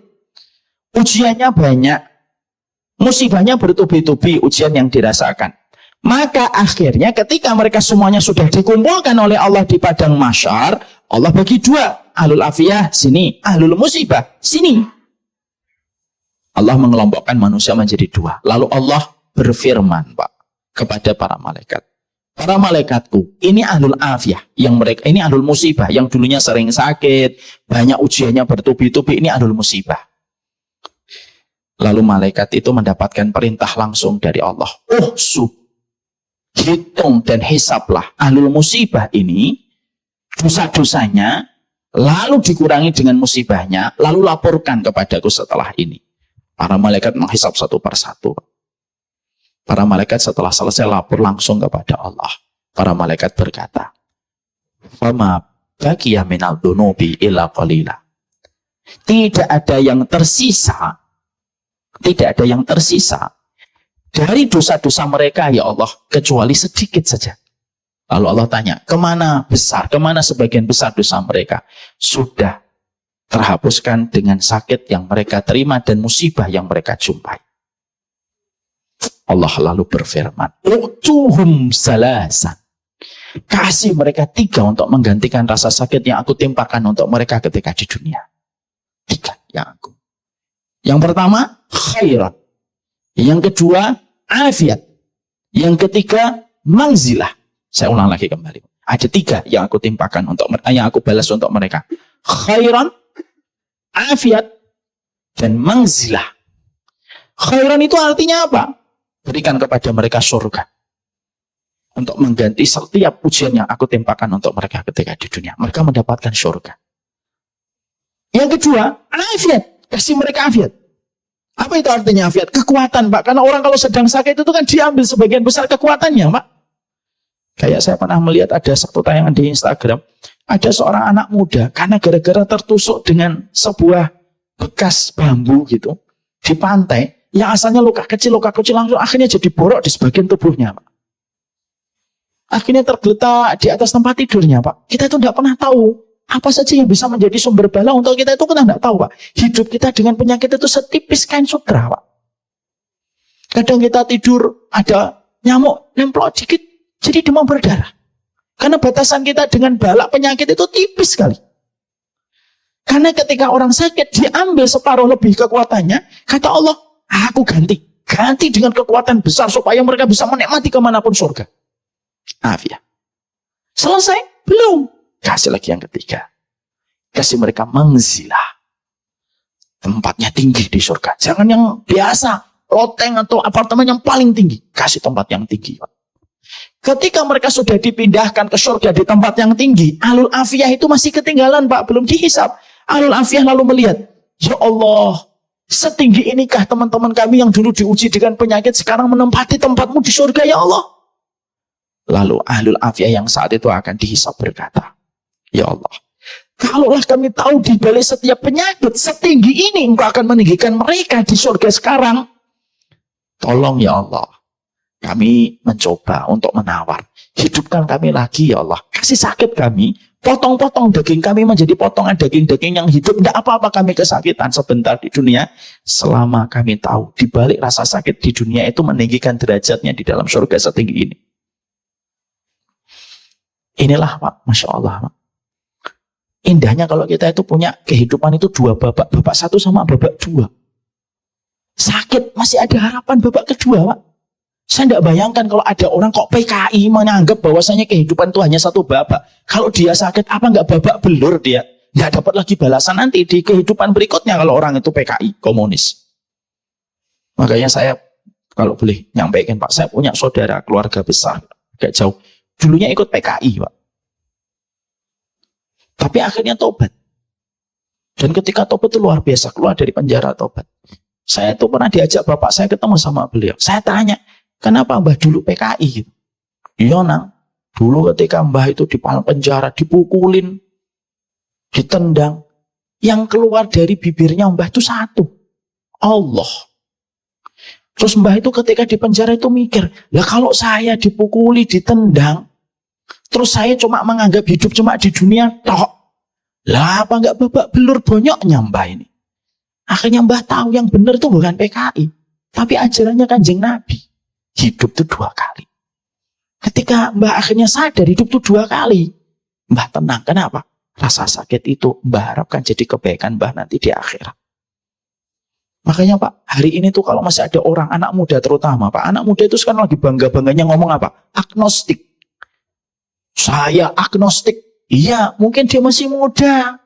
Ujiannya banyak. Musibahnya bertubi-tubi ujian yang dirasakan. Maka akhirnya ketika mereka semuanya sudah dikumpulkan oleh Allah di padang mahsyar, Allah bagi dua. Ahlul afiyah sini, ahlul musibah sini. Allah mengelompokkan manusia menjadi dua. Lalu Allah berfirman, Pak, kepada para malaikat. Para malaikatku, ini ahlul afiyah, ini ahlul musibah, yang dulunya sering sakit, banyak ujiannya bertubi-tubi, ini ahlul musibah. Lalu malaikat itu mendapatkan perintah langsung dari Allah. Hitung dan hisablah ahlul musibah ini, dosa-dosanya, lalu dikurangi dengan musibahnya, lalu laporkan kepadaku setelah ini. Para malaikat menghisab satu persatu. Para malaikat setelah selesai lapor langsung kepada Allah. Para malaikat berkata, "Fama baqiya minal dunubi illa qalila." Tidak ada yang tersisa dari dosa-dosa mereka, ya Allah, kecuali sedikit saja. Lalu Allah tanya, kemana sebagian besar dosa mereka? Sudah terhapuskan dengan sakit yang mereka terima dan musibah yang mereka jumpai. Allah lalu berfirman, "Utuhum salasan." Kasih mereka 3 untuk menggantikan rasa sakit yang aku timpakan untuk mereka ketika di dunia. 3 yang aku. Yang pertama, khairan. Yang kedua, afiat. Yang ketiga, manzilah. Saya ulang lagi kembali. Ada 3 yang aku timpakan yang aku balas untuk mereka. Khairan, afiat, dan manzilah. Khairan itu artinya apa? Berikan kepada mereka surga. Untuk mengganti setiap ujian yang aku timpakan untuk mereka ketika di dunia. Mereka mendapatkan surga. Yang kedua, afiat. Kasih mereka afiat. Apa itu artinya afiat? Kekuatan, Pak. Karena orang kalau sedang sakit itu kan diambil sebagian besar kekuatannya, Pak. Kayak saya pernah melihat ada satu tayangan di Instagram, ada seorang anak muda karena gara-gara tertusuk dengan sebuah bekas bambu gitu di pantai, yang asalnya luka kecil langsung akhirnya jadi borok di sebagian tubuhnya, Pak. Akhirnya tergeletak di atas tempat tidurnya, Pak. Kita itu tidak pernah tahu apa saja yang bisa menjadi sumber bala untuk kita, itu kita tidak tahu, Pak. Hidup kita dengan penyakit itu setipis kain sutra, Pak. Kadang kita tidur ada nyamuk nemplok dikit, jadi demam berdarah. Karena batasan kita dengan balak penyakit itu tipis sekali. Karena ketika orang sakit, diambil separuh lebih kekuatannya, kata Allah, aku ganti dengan kekuatan besar supaya mereka bisa menikmati kemanapun surga. Afiah. Selesai? Belum. Kasih lagi yang ketiga. Kasih mereka manzilah. Tempatnya tinggi di surga. Jangan yang biasa, loteng atau apartemen yang paling tinggi. Kasih tempat yang tinggi, Pak. Ketika mereka sudah dipindahkan ke surga di tempat yang tinggi, Ahlul Afiyah itu masih ketinggalan, Pak, belum dihisab. Ahlul Afiyah lalu melihat, ya Allah, setinggi inikah teman-teman kami yang dulu diuji dengan penyakit sekarang menempati tempatmu di surga, ya Allah. Lalu Ahlul Afiyah yang saat itu akan dihisab berkata, ya Allah, kalaulah kami tahu di balik setiap penyakit setinggi ini engkau akan meninggikan mereka di surga sekarang, tolong ya Allah, kami mencoba untuk menawar. Hidupkan kami lagi ya Allah. Kasih sakit kami. Potong-potong daging kami menjadi potongan daging-daging yang hidup. Tidak apa-apa kami kesakitan sebentar di dunia. Selama kami tahu di balik rasa sakit di dunia itu meninggikan derajatnya di dalam surga setinggi ini. Inilah, Pak, Masya Allah, Pak. Indahnya kalau kita itu punya kehidupan itu dua babak. Babak satu sama babak dua. Sakit masih ada harapan babak kedua, Pak. Saya tidak bayangkan kalau ada orang kok PKI menganggap bahwasanya kehidupan itu hanya satu babak. Kalau dia sakit, apa nggak babak belur dia? Nggak dapat lagi balasan nanti di kehidupan berikutnya kalau orang itu PKI, komunis. Makanya saya, kalau boleh nyampaikan, Pak, saya punya saudara keluarga besar, agak jauh. Dulunya ikut PKI, Pak. Tapi akhirnya tobat. Dan ketika tobat itu luar biasa, keluar dari penjara tobat. Saya tuh pernah diajak bapak saya ketemu sama beliau. Saya tanya, kenapa Mbah dulu PKI gitu? Iya, Nang. Dulu ketika Mbah itu di penjara, dipukulin, ditendang, yang keluar dari bibirnya Mbah itu satu, Allah. Terus Mbah itu ketika di penjara itu mikir, lah kalau saya dipukuli, ditendang, terus saya cuma menganggap hidup cuma di dunia tok, lah apa nggak babak belur bonyoknya Mbah ini? Akhirnya Mbah tahu yang benar itu bukan PKI, tapi ajarannya Kanjeng Nabi. Hidup itu dua kali. Ketika Mbah akhirnya sadar hidup itu dua kali, Mbah tenang. Kenapa? Rasa sakit itu Mbah harapkan jadi kebaikan Mbah nanti di akhirat. Makanya, Pak, hari ini tuh kalau masih ada orang, anak muda terutama, Pak, anak muda itu sekarang lagi bangga-bangganya ngomong apa? Agnostik. Saya agnostik. Iya, mungkin dia masih muda.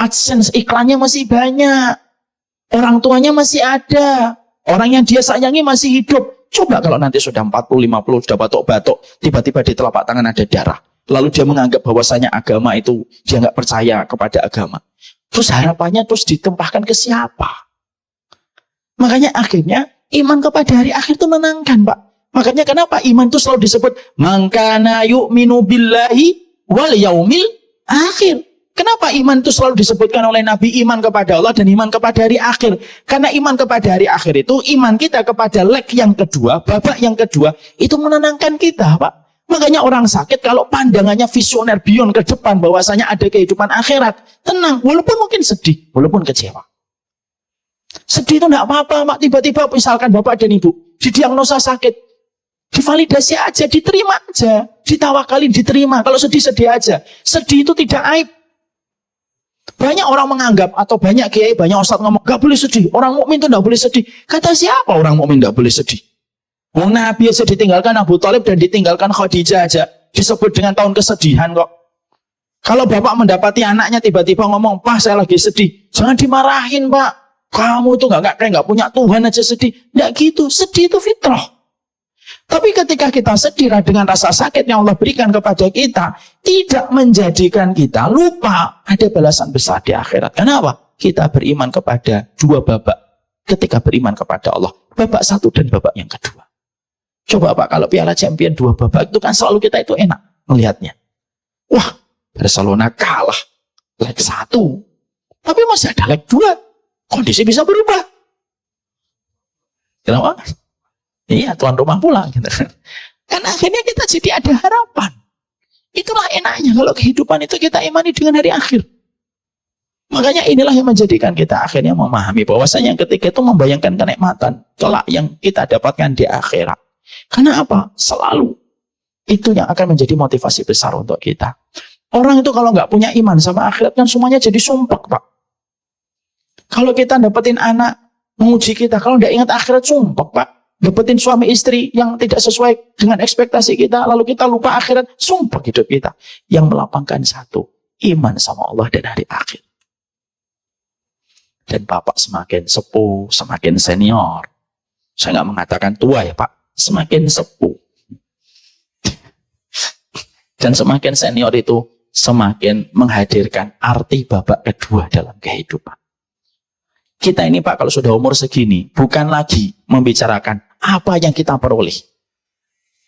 AdSense iklannya masih banyak. Orang tuanya masih ada. Orang yang dia sayangi masih hidup. Coba kalau nanti sudah 40-50, sudah batuk-batuk, tiba-tiba di telapak tangan ada darah. Lalu dia menganggap bahwasanya agama itu, dia nggak percaya kepada agama. Terus harapannya terus ditempahkan ke siapa? Makanya akhirnya iman kepada hari akhir itu menenangkan, Pak. Makanya kenapa iman itu selalu disebut mangkana yu'minu billahi wal yaumil akhir. Kenapa iman itu selalu disebutkan oleh Nabi, iman kepada Allah dan iman kepada hari akhir? Karena iman kepada hari akhir itu, iman kita kepada leg yang kedua, babak yang kedua, itu menenangkan kita, Pak. Makanya orang sakit kalau pandangannya visioner, beyond ke depan, bahwasanya ada kehidupan akhirat, tenang, walaupun mungkin sedih, walaupun kecewa. Sedih itu tidak apa-apa, Pak. Tiba-tiba misalkan Bapak dan Ibu didiagnosa sakit, divalidasi aja, diterima aja, ditawakalin, diterima. Kalau sedih-sedih aja. Sedih itu tidak aib. Banyak orang menganggap, atau banyak kiai, banyak ustadz ngomong, gak boleh sedih. Orang mukmin itu gak boleh sedih. Kata siapa orang mukmin gak boleh sedih? Nabi aja ditinggalkan Abu Thalib dan ditinggalkan Khadijah aja disebut dengan tahun kesedihan kok. Kalau bapak mendapati anaknya tiba-tiba ngomong, Pak saya lagi sedih, jangan dimarahin Pak. Kamu itu kayak gak punya Tuhan aja sedih. Nggak gitu, sedih itu fitrah. Tapi ketika kita sedih dengan rasa sakit yang Allah berikan kepada kita, tidak menjadikan kita lupa ada balasan besar di akhirat. Kenapa? Kita beriman kepada dua babak ketika beriman kepada Allah. Babak satu dan babak yang kedua. Coba Pak, kalau Piala Champion 2 babak itu kan selalu kita itu enak melihatnya. Wah, Barcelona kalah leg 1. Tapi masih ada leg 2. Kondisi bisa berubah. Kenapa? Iya, tuan rumah pulang. Gitu. Kan akhirnya kita jadi ada harapan. Itulah enaknya kalau kehidupan itu kita imani dengan hari akhir. Makanya inilah yang menjadikan kita akhirnya memahami bahwasanya yang ketiga itu membayangkan kenikmatan kelak yang kita dapatkan di akhirat. Karena apa? Selalu itu yang akan menjadi motivasi besar untuk kita. Orang itu kalau nggak punya iman sama akhirat kan semuanya jadi sumpek, Pak. Kalau kita dapetin anak menguji kita, kalau nggak ingat akhirat sumpek, Pak. Dapetin suami istri yang tidak sesuai dengan ekspektasi kita, lalu kita lupa akhirat, sumpek hidup kita. Yang melapangkan satu, iman sama Allah dan hari akhir. Dan Bapak semakin sepuh, semakin senior. Saya nggak mengatakan tua ya Pak, semakin sepuh. Dan semakin senior itu semakin menghadirkan arti babak kedua dalam kehidupan. Kita ini Pak kalau sudah umur segini, bukan lagi membicarakan apa yang kita peroleh.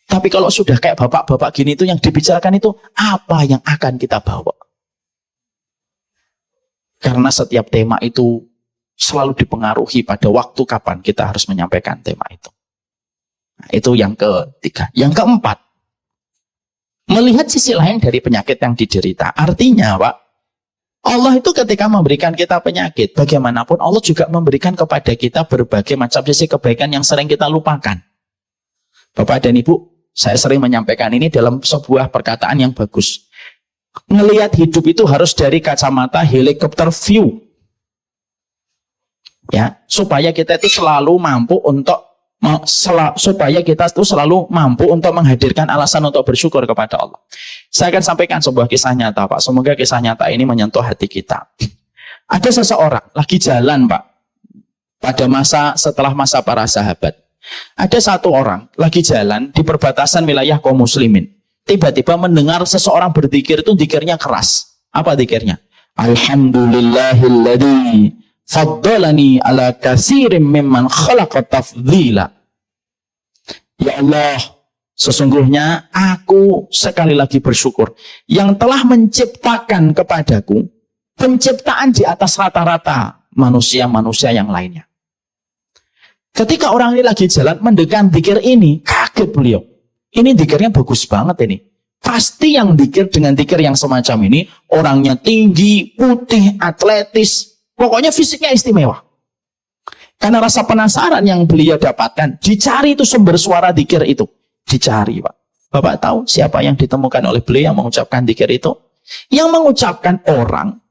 Tapi kalau sudah kayak bapak-bapak gini itu yang dibicarakan itu apa yang akan kita bawa. Karena setiap tema itu selalu dipengaruhi pada waktu kapan kita harus menyampaikan tema itu. Nah, itu yang ketiga. Yang keempat, melihat sisi lain dari penyakit yang diderita. Artinya Pak, Allah itu ketika memberikan kita penyakit, bagaimanapun Allah juga memberikan kepada kita berbagai macam sisi kebaikan yang sering kita lupakan. Bapak dan Ibu, saya sering menyampaikan ini dalam sebuah perkataan yang bagus. Ngelihat hidup itu harus dari kacamata helikopter view. Ya, supaya kita itu selalu mampu untuk menghadirkan alasan untuk bersyukur kepada Allah. Saya akan sampaikan sebuah kisah nyata, Pak. Semoga kisah nyata ini menyentuh hati kita. Ada seseorang lagi jalan, Pak. Pada setelah masa para sahabat. Ada satu orang lagi jalan di perbatasan wilayah kaum muslimin. Tiba-tiba mendengar seseorang berzikir, itu zikirnya keras. Apa zikirnya? Alhamdulillahilladzi faddalani ala katsirin mimman khalaqa tafdhila. Ya Allah, sesungguhnya aku sekali lagi bersyukur yang telah menciptakan kepadaku penciptaan di atas rata-rata manusia-manusia yang lainnya. Ketika orang ini lagi jalan mendengar zikir ini, kaget beliau. Ini zikirnya bagus banget ini. Pasti yang zikir dengan zikir yang semacam ini orangnya tinggi, putih, atletis. Pokoknya fisiknya istimewa. Karena rasa penasaran yang beliau dapatkan, dicari itu sumber suara dzikir itu. Dicari, Pak. Bapak tahu siapa yang ditemukan oleh beliau yang mengucapkan dzikir itu? Yang mengucapkan orang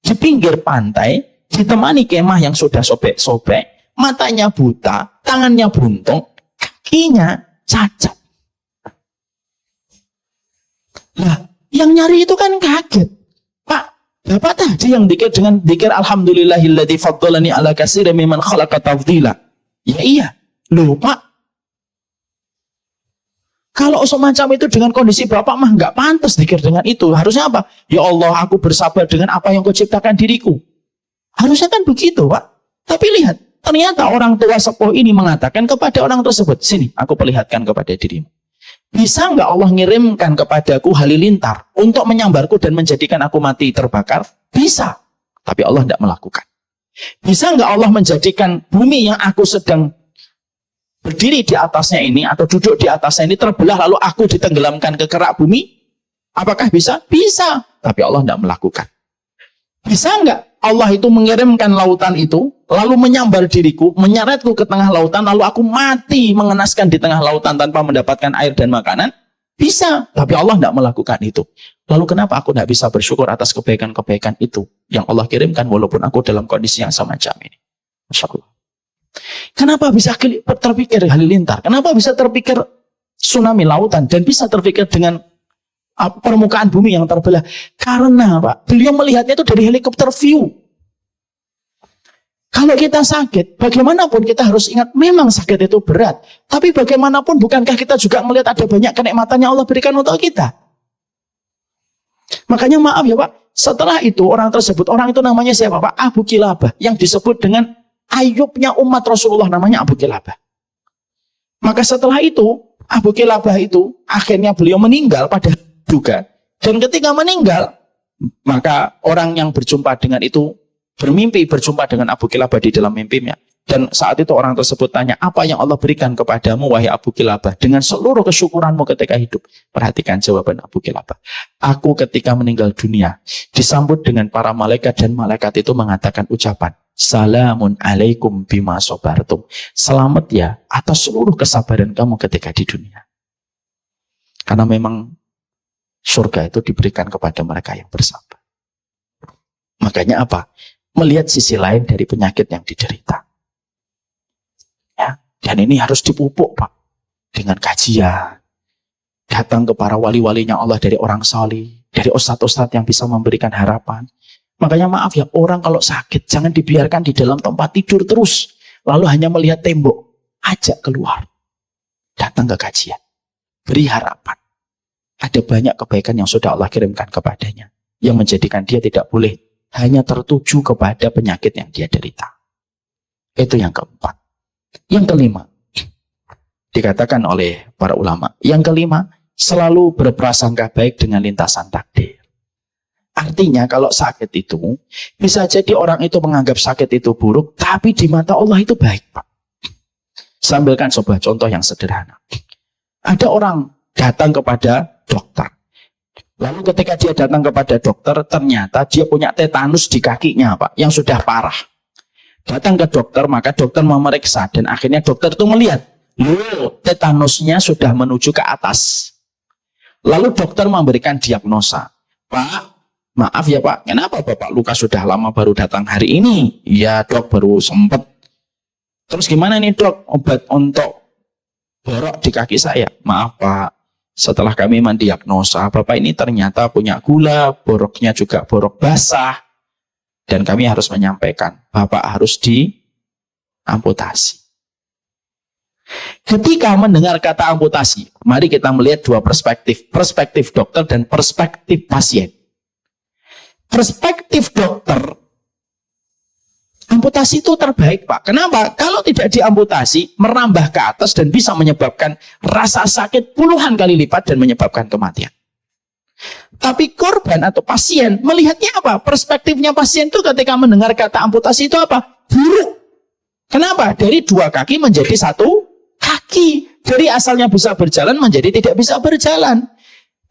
di pinggir pantai, ditemani kemah yang sudah sobek-sobek, matanya buta, tangannya buntung, kakinya cacat. Nah, yang nyari itu kan kaget. Pak, Bapak tadi yang dzikir dengan dzikir alhamdulillahilladzi faddalani ala katsirin mimman khalaqa tafdhila. Ya iya. Loh, Pak. Kalau semacam itu dengan kondisi Bapak mah nggak pantas dzikir dengan itu. Harusnya apa? Ya Allah, aku bersabar dengan apa yang Kau ciptakan diriku. Harusnya kan begitu, Pak. Tapi lihat, ternyata orang tua sepuh ini mengatakan kepada orang tersebut, sini, aku perlihatkan kepada dirimu. Bisa nggak Allah ngirimkan kepadaku halilintar untuk menyambarku dan menjadikan aku mati terbakar? Bisa. Tapi Allah tidak melakukan. Bisa nggak Allah menjadikan bumi yang aku sedang berdiri di atasnya ini atau duduk di atasnya ini terbelah lalu aku ditenggelamkan ke kerak bumi? Apakah bisa? Bisa. Tapi Allah tidak melakukan. Bisa nggak Allah itu mengirimkan lautan itu lalu menyambar diriku, menyeretku ke tengah lautan, lalu aku mati mengenaskan di tengah lautan tanpa mendapatkan air dan makanan? Bisa, tapi Allah tidak melakukan itu. Lalu kenapa aku tidak bisa bersyukur atas kebaikan-kebaikan itu yang Allah kirimkan walaupun aku dalam kondisi yang semacam ini? Masya Allah. Kenapa bisa terpikir halilintar? Kenapa bisa terpikir tsunami lautan dan bisa terpikir dengan permukaan bumi yang terbelah? Karena Pak, beliau melihatnya itu dari helikopter view. Kalau kita sakit, bagaimanapun kita harus ingat memang sakit itu berat. Tapi bagaimanapun bukankah kita juga melihat ada banyak kenikmatan yang Allah berikan untuk kita? Makanya maaf ya Pak, setelah itu orang tersebut, orang itu namanya siapa Pak? Abu Kilabah, yang disebut dengan Ayubnya umat Rasulullah, namanya Abu Kilabah. Maka setelah itu Abu Kilabah itu akhirnya beliau meninggal pada juga. Dan ketika meninggal, maka orang yang berjumpa dengan itu bermimpi berjumpa dengan Abu Kilabah di dalam mimpinya. Dan saat itu orang tersebut tanya, apa yang Allah berikan kepadamu wahai Abu Kilabah dengan seluruh kesyukuranmu ketika hidup? Perhatikan jawaban Abu Kilabah. Aku ketika meninggal dunia disambut dengan para malaikat dan malaikat itu mengatakan ucapan, Salamun alaikum bima sobartum. Selamat ya atas seluruh kesabaran kamu ketika di dunia. Karena memang surga itu diberikan kepada mereka yang bersabar. Makanya apa? Melihat sisi lain dari penyakit yang diderita. Ya, dan ini harus dipupuk, Pak, dengan kajian. Datang ke para wali-walinya Allah dari orang salih, dari ustadz-ustadz yang bisa memberikan harapan. Makanya maaf ya, orang kalau sakit jangan dibiarkan di dalam tempat tidur terus, lalu hanya melihat tembok. Ajak keluar. Datang ke kajian. Beri harapan. Ada banyak kebaikan yang sudah Allah kirimkan kepadanya, yang menjadikan dia tidak boleh hanya tertuju kepada penyakit yang dia derita. Itu yang keempat. Yang kelima, dikatakan oleh para ulama, yang kelima, selalu berprasangka baik dengan lintasan takdir. Artinya kalau sakit itu, bisa jadi orang itu menganggap sakit itu buruk, tapi di mata Allah itu baik, Pak. Sambilkan sebuah contoh yang sederhana. Ada orang datang kepada dokter. Lalu ketika dia datang kepada dokter, ternyata dia punya tetanus di kakinya, Pak, yang sudah parah. Datang ke dokter, maka dokter memeriksa, dan akhirnya dokter itu melihat, loh, tetanusnya sudah menuju ke atas. Lalu dokter memberikan diagnosa, Pak, maaf ya Pak, kenapa Bapak luka sudah lama baru datang hari ini? Ya dok, baru sempat. Terus gimana nih dok, obat untuk borok di kaki saya? Maaf Pak, setelah kami mendiagnosa, Bapak ini ternyata punya gula, boroknya juga borok basah. Dan kami harus menyampaikan, Bapak harus diamputasi. Ketika mendengar kata amputasi, mari kita melihat dua perspektif. Perspektif dokter dan perspektif pasien. Perspektif dokter, amputasi itu terbaik Pak. Kenapa? Kalau tidak diamputasi, merambah ke atas dan bisa menyebabkan rasa sakit puluhan kali lipat dan menyebabkan kematian. Tapi korban atau pasien melihatnya apa? Perspektifnya pasien itu ketika mendengar kata amputasi itu apa? Buruk. Kenapa? Dari dua kaki menjadi satu kaki. Dari asalnya bisa berjalan menjadi tidak bisa berjalan.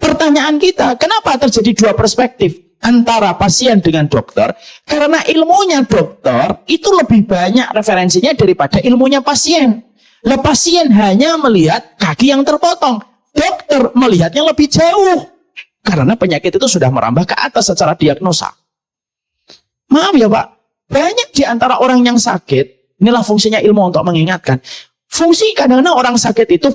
Pertanyaan kita, kenapa terjadi dua perspektif antara pasien dengan dokter? Karena ilmunya dokter itu lebih banyak referensinya daripada ilmunya pasien. Lah pasien hanya melihat kaki yang terpotong. Dokter melihatnya lebih jauh. Karena penyakit itu sudah merambah ke atas secara diagnosa. Maaf ya Pak, banyak di antara orang yang sakit, inilah fungsinya ilmu untuk mengingatkan. Fungsi kadang-kadang orang sakit itu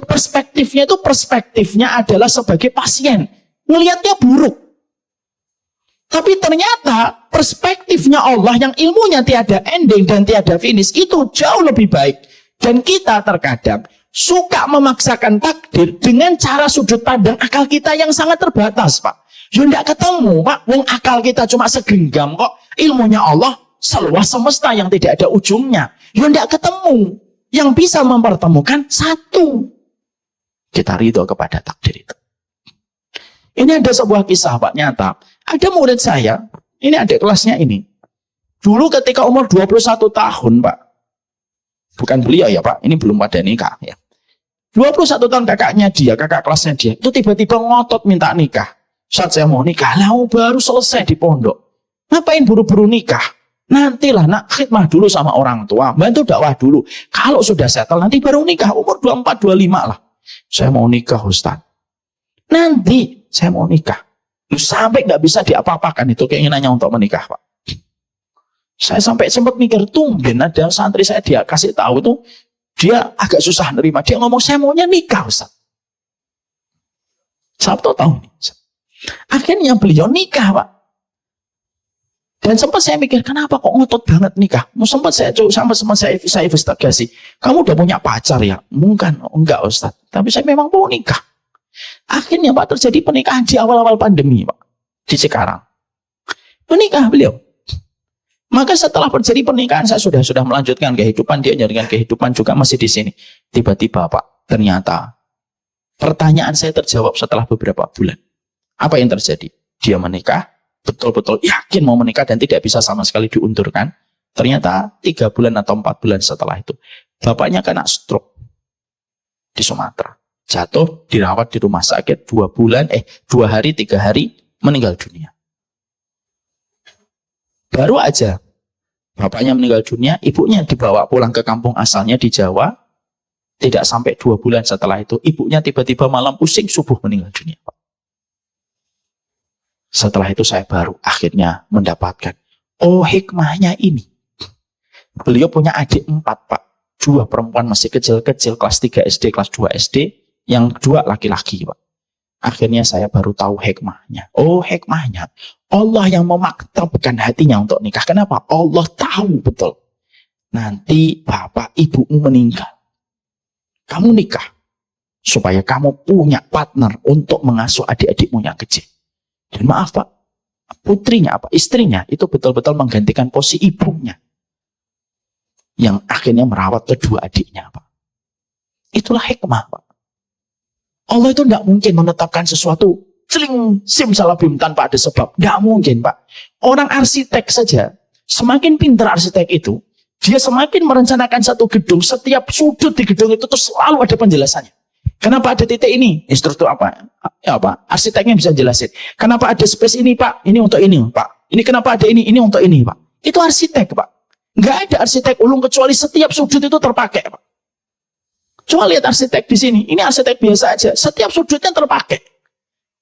perspektifnya adalah sebagai pasien. Melihatnya buruk. Tapi ternyata perspektifnya Allah yang ilmunya tiada ending dan tiada finish itu jauh lebih baik. Dan kita terkadang suka memaksakan takdir dengan cara sudut pandang akal kita yang sangat terbatas, Pak. Ya enggak ketemu, Pak. Wong akal kita cuma segenggam kok. Ilmunya Allah seluas semesta yang tidak ada ujungnya. Ya enggak ketemu. Yang bisa mempertemukan satu. Kita ridho kepada takdir itu. Ini ada sebuah kisah, Pak, nyata. Ada murid saya, ini adik kelasnya ini. Dulu ketika umur 21 tahun, Pak. Bukan beliau ya Pak, ini belum pada nikah ya. 21 tahun kakaknya dia, kakak kelasnya dia, itu tiba-tiba ngotot minta nikah. Saat saya mau nikah, lah baru selesai di pondok. Ngapain buru-buru nikah? Nantilah nak khidmah dulu sama orang tua, bantu dakwah dulu. Kalau sudah settle nanti baru nikah, umur 24, 25 lah. Saya mau nikah Ustaz. Nanti saya mau nikah. Sampai nggak bisa diapa-apakan itu keinginannya untuk menikah Pak. Saya sampai sempat mikir, tumben ada santri saya dia kasih tahu tuh, dia agak susah nerima. Dia ngomong, saya maunya nikah Ustaz. Sabtu tahu nih. Akhirnya beliau nikah Pak. Dan sempat saya mikir, kenapa kok ngotot banget nikah? Sempat saya investigasi. Kamu udah punya pacar ya? Mungkin enggak Ustaz. Tapi saya memang mau nikah. Akhirnya Pak terjadi pernikahan di awal-awal pandemi Pak. Di Cikarang. Menikah beliau. Maka setelah terjadi pernikahan saya sudah melanjutkan kehidupan, dia menjalankan kehidupan juga masih di sini. Tiba-tiba Pak, ternyata Pertanyaan saya terjawab setelah beberapa bulan. Apa yang terjadi? Dia menikah, betul-betul yakin mau menikah dan tidak bisa sama sekali diundurkan. Ternyata 3 bulan atau 4 bulan setelah itu, bapaknya kena stroke di Sumatera. Jatuh, dirawat di rumah sakit 2 hari, 3 hari, meninggal dunia. Baru aja bapaknya meninggal dunia, ibunya dibawa pulang ke kampung asalnya di Jawa. Tidak sampai 2 bulan setelah itu, ibunya tiba-tiba malam pusing, subuh meninggal dunia. Setelah itu saya baru akhirnya mendapatkan, oh hikmahnya ini. Beliau punya adik 4, Pak. 2 perempuan masih kecil-kecil, kelas 3 SD, kelas 2 SD. Yang 2 laki-laki, Pak. Akhirnya saya baru tahu hikmahnya. Oh hikmahnya, Allah yang memaktabkan hatinya untuk nikah. Kenapa? Allah tahu betul. Nanti bapak ibumu meninggal. Kamu nikah. Supaya kamu punya partner untuk mengasuh adik-adikmu yang kecil. Dan maaf Pak, putrinya istrinya itu betul-betul menggantikan posisi ibunya. Yang akhirnya merawat kedua adiknya Pak. Itulah hikmah Pak. Allah itu tidak mungkin menetapkan sesuatu celing simsalabim tanpa ada sebab. Tidak mungkin Pak. Orang arsitek saja, semakin pintar arsitek itu, dia semakin merencanakan satu gedung, setiap sudut di gedung itu tuh selalu ada penjelasannya. Kenapa ada titik ini? Instruktur apa? Ya apa? Arsiteknya bisa jelasin. Kenapa ada space ini Pak? Ini untuk ini Pak. Ini kenapa ada ini? Ini untuk ini Pak. Itu arsitek Pak. Nggak ada arsitek ulung kecuali setiap sudut itu terpakai Pak. Coba lihat arsitek di sini. Ini arsitek biasa aja. Setiap sudutnya terpakai.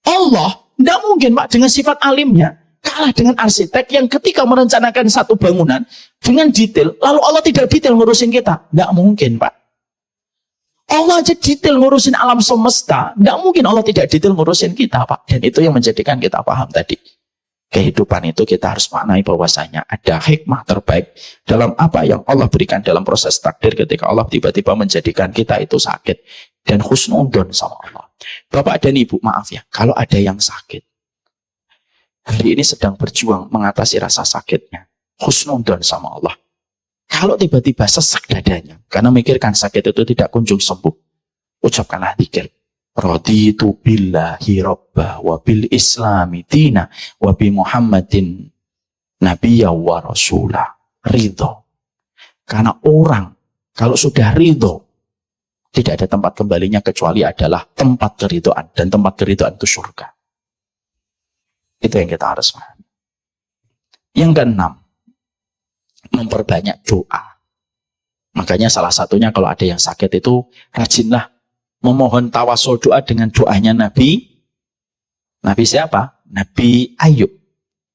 Allah tidak mungkin Pak dengan sifat alimnya kalah dengan arsitek yang ketika merencanakan satu bangunan dengan detail, lalu Allah tidak detail ngurusin kita. Tidak mungkin Pak. Allah aja detail ngurusin alam semesta. Tidak mungkin Allah tidak detail ngurusin kita Pak. Dan itu yang menjadikan kita paham tadi. Kehidupan itu kita harus maknai bahwasanya ada hikmah terbaik dalam apa yang Allah berikan dalam proses takdir ketika Allah tiba-tiba menjadikan kita itu sakit dan husnudon sama Allah. Bapak dan Ibu maaf ya, kalau ada yang sakit hari ini sedang berjuang mengatasi rasa sakitnya, husnudon sama Allah. Kalau tiba-tiba sesak dadanya karena mikirkan sakit itu tidak kunjung sembuh, ucapkanlah dzikir. Raditu billahi robba wa bil islami dina wa bi Muhammadin nabiyya wa rasulah. Ridho. Karena orang kalau sudah ridho, tidak ada tempat kembalinya kecuali adalah tempat keridhoan. Dan tempat keridhoan itu surga. Itu yang kita harus pahami. Yang keenam, memperbanyak doa. Makanya salah satunya kalau ada yang sakit itu rajinlah memohon tawasul doa dengan doanya Nabi siapa? Nabi Ayub.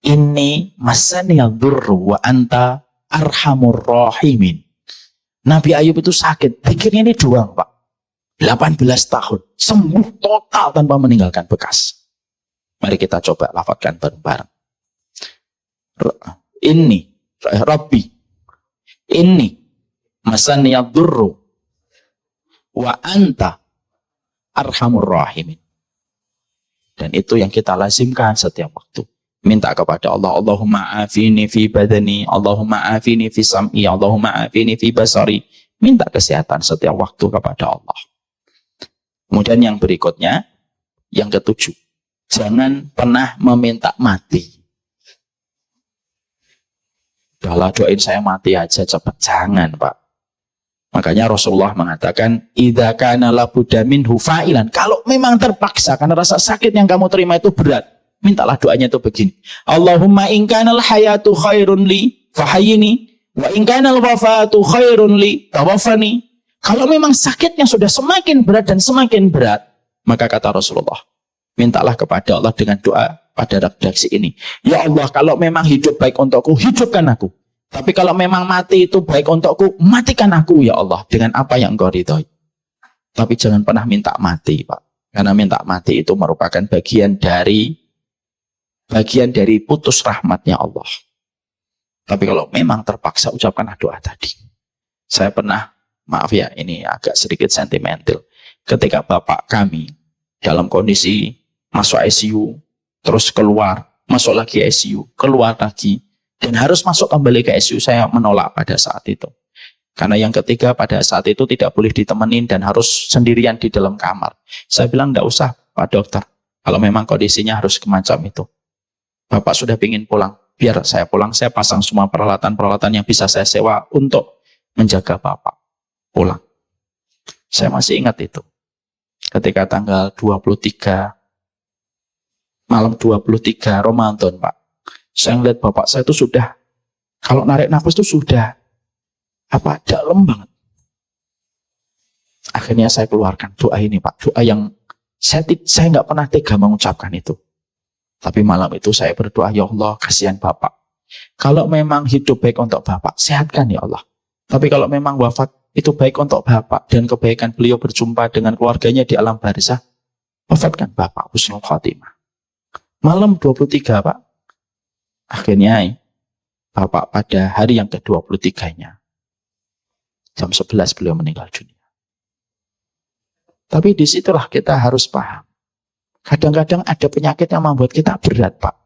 Ini masaniyal durru wa anta arhamur rahimin. Nabi Ayub itu sakit, pikirnya ini doang Pak. 18 tahun, sembuh total tanpa meninggalkan bekas. Mari kita coba lafadzkan bareng-bareng. Ini Rabbi, ini masaniyal durru wa anta arhamur rahimin. Dan itu yang kita lazimkan setiap waktu. Minta kepada Allah, Allahumma afini fi badani, Allahumma afini fi sam'i, Allahumma afini fi basari. Minta kesehatan setiap waktu kepada Allah. Kemudian yang berikutnya, yang ketujuh, jangan pernah meminta mati. Udahlah doain saya mati aja cepat, jangan Pak. Makanya Rasulullah mengatakan, idza kana labudda minhu fa'ilan. Kalau memang terpaksa karena rasa sakit yang kamu terima itu berat, mintalah doanya itu begini. Allahumma in kanal hayatu khairun li fahayyini wa in kanal wafatu khairun li tawaffani. Kalau memang sakitnya sudah semakin berat dan semakin berat, maka kata Rasulullah, mintalah kepada Allah dengan doa pada redaksi ini. Ya Allah, kalau memang hidup baik untukku, hidupkan aku. Tapi kalau memang mati itu baik untukku, matikan aku ya Allah dengan apa yang Engkau ridhoi. Tapi jangan pernah minta mati Pak. Karena minta mati itu merupakan bagian dari putus rahmatnya Allah. Tapi kalau memang terpaksa, ucapkanlah doa tadi. Saya pernah, maaf ya ini agak sedikit sentimental. Ketika bapak kami dalam kondisi masuk ICU, terus keluar, masuk lagi ICU, keluar lagi, dan harus masuk kembali ke ICU, saya menolak pada saat itu. Karena yang ketiga pada saat itu tidak boleh ditemenin dan harus sendirian di dalam kamar. Saya bilang, enggak usah Pak Dokter. Kalau memang kondisinya harus semacam itu. Bapak sudah ingin pulang. Biar saya pulang, saya pasang semua peralatan-peralatan yang bisa saya sewa untuk menjaga Bapak pulang. Saya masih ingat itu. Ketika tanggal 23, malam 23 Ramadan, Pak. Saya ngeliat Bapak saya itu sudah, kalau narik nafas itu sudah, dalam banget. Akhirnya saya keluarkan doa ini, Pak. Doa yang saya nggak pernah tega mengucapkan itu. Tapi malam itu saya berdoa, ya Allah, kasihan Bapak. Kalau memang hidup baik untuk Bapak, sehatkan ya Allah. Tapi kalau memang wafat itu baik untuk Bapak dan kebaikan beliau berjumpa dengan keluarganya di alam barzah, wafatkan Bapak husnul khotimah. Malam 23, Pak. Akhirnya Bapak pada hari yang ke-23-nya, jam 11 beliau meninggal dunia. Tapi disitulah kita harus paham. Kadang-kadang ada penyakit yang membuat kita berat, Pak.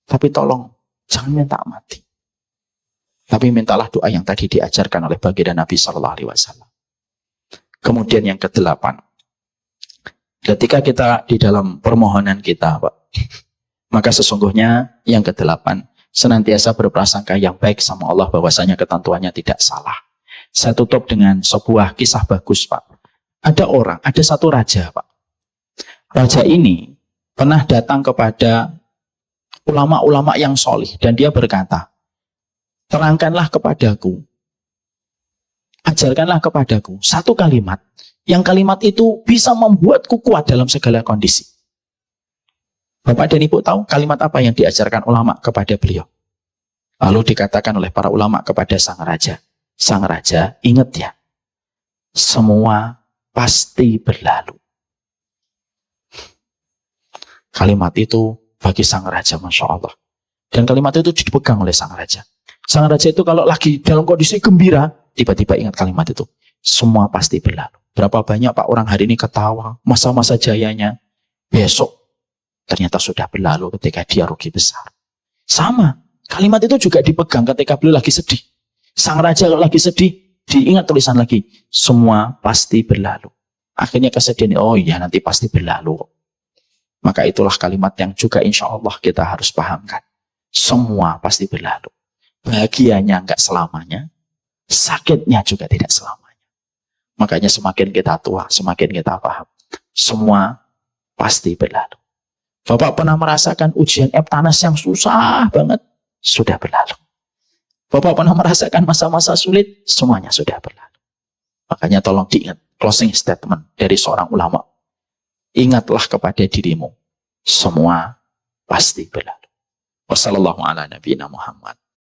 Tapi tolong, jangan minta mati. Tapi mintalah doa yang tadi diajarkan oleh baginda Nabi SAW. Kemudian yang ke-8. Ketika kita di dalam permohonan kita, Pak, maka sesungguhnya yang ke-8, senantiasa berprasangka yang baik sama Allah bahwasanya ketentuannya tidak salah. Saya tutup dengan sebuah kisah bagus, Pak. Ada satu raja, Pak. Raja ini pernah datang kepada ulama-ulama yang solih dan dia berkata, terangkanlah kepadaku, ajarkanlah kepadaku satu kalimat, yang kalimat itu bisa membuatku kuat dalam segala kondisi. Bapak dan Ibu tahu kalimat apa yang diajarkan ulama kepada beliau? Lalu dikatakan oleh para ulama kepada sang raja, ingat ya, semua pasti berlalu. Kalimat itu bagi sang raja, Masya Allah. Dan kalimat itu dipegang oleh sang raja. Sang raja itu kalau lagi dalam kondisi gembira, tiba-tiba ingat kalimat itu. Semua pasti berlalu. Berapa banyak Pak orang hari ini ketawa, masa-masa jayanya. Besok ternyata sudah berlalu ketika dia rugi besar. Sama, kalimat itu juga dipegang ketika beliau lagi sedih. Sang raja kalau lagi sedih, diingat tulisan lagi. Semua pasti berlalu. Akhirnya kesedihan, oh iya nanti pasti berlalu. Maka itulah kalimat yang juga insya Allah kita harus pahamkan. Semua pasti berlalu. Bahagianya enggak selamanya. Sakitnya juga tidak selamanya. Makanya semakin kita tua, semakin kita paham. Semua pasti berlalu. Bapak pernah merasakan ujian Eptanas yang susah banget? Sudah berlalu. Bapak pernah merasakan masa-masa sulit? Semuanya sudah berlalu. Makanya tolong diingat closing statement dari seorang ulama. Ingatlah kepada dirimu, semua pasti berlalu. Wassalamualaikum warahmatullahi wabarakatuh.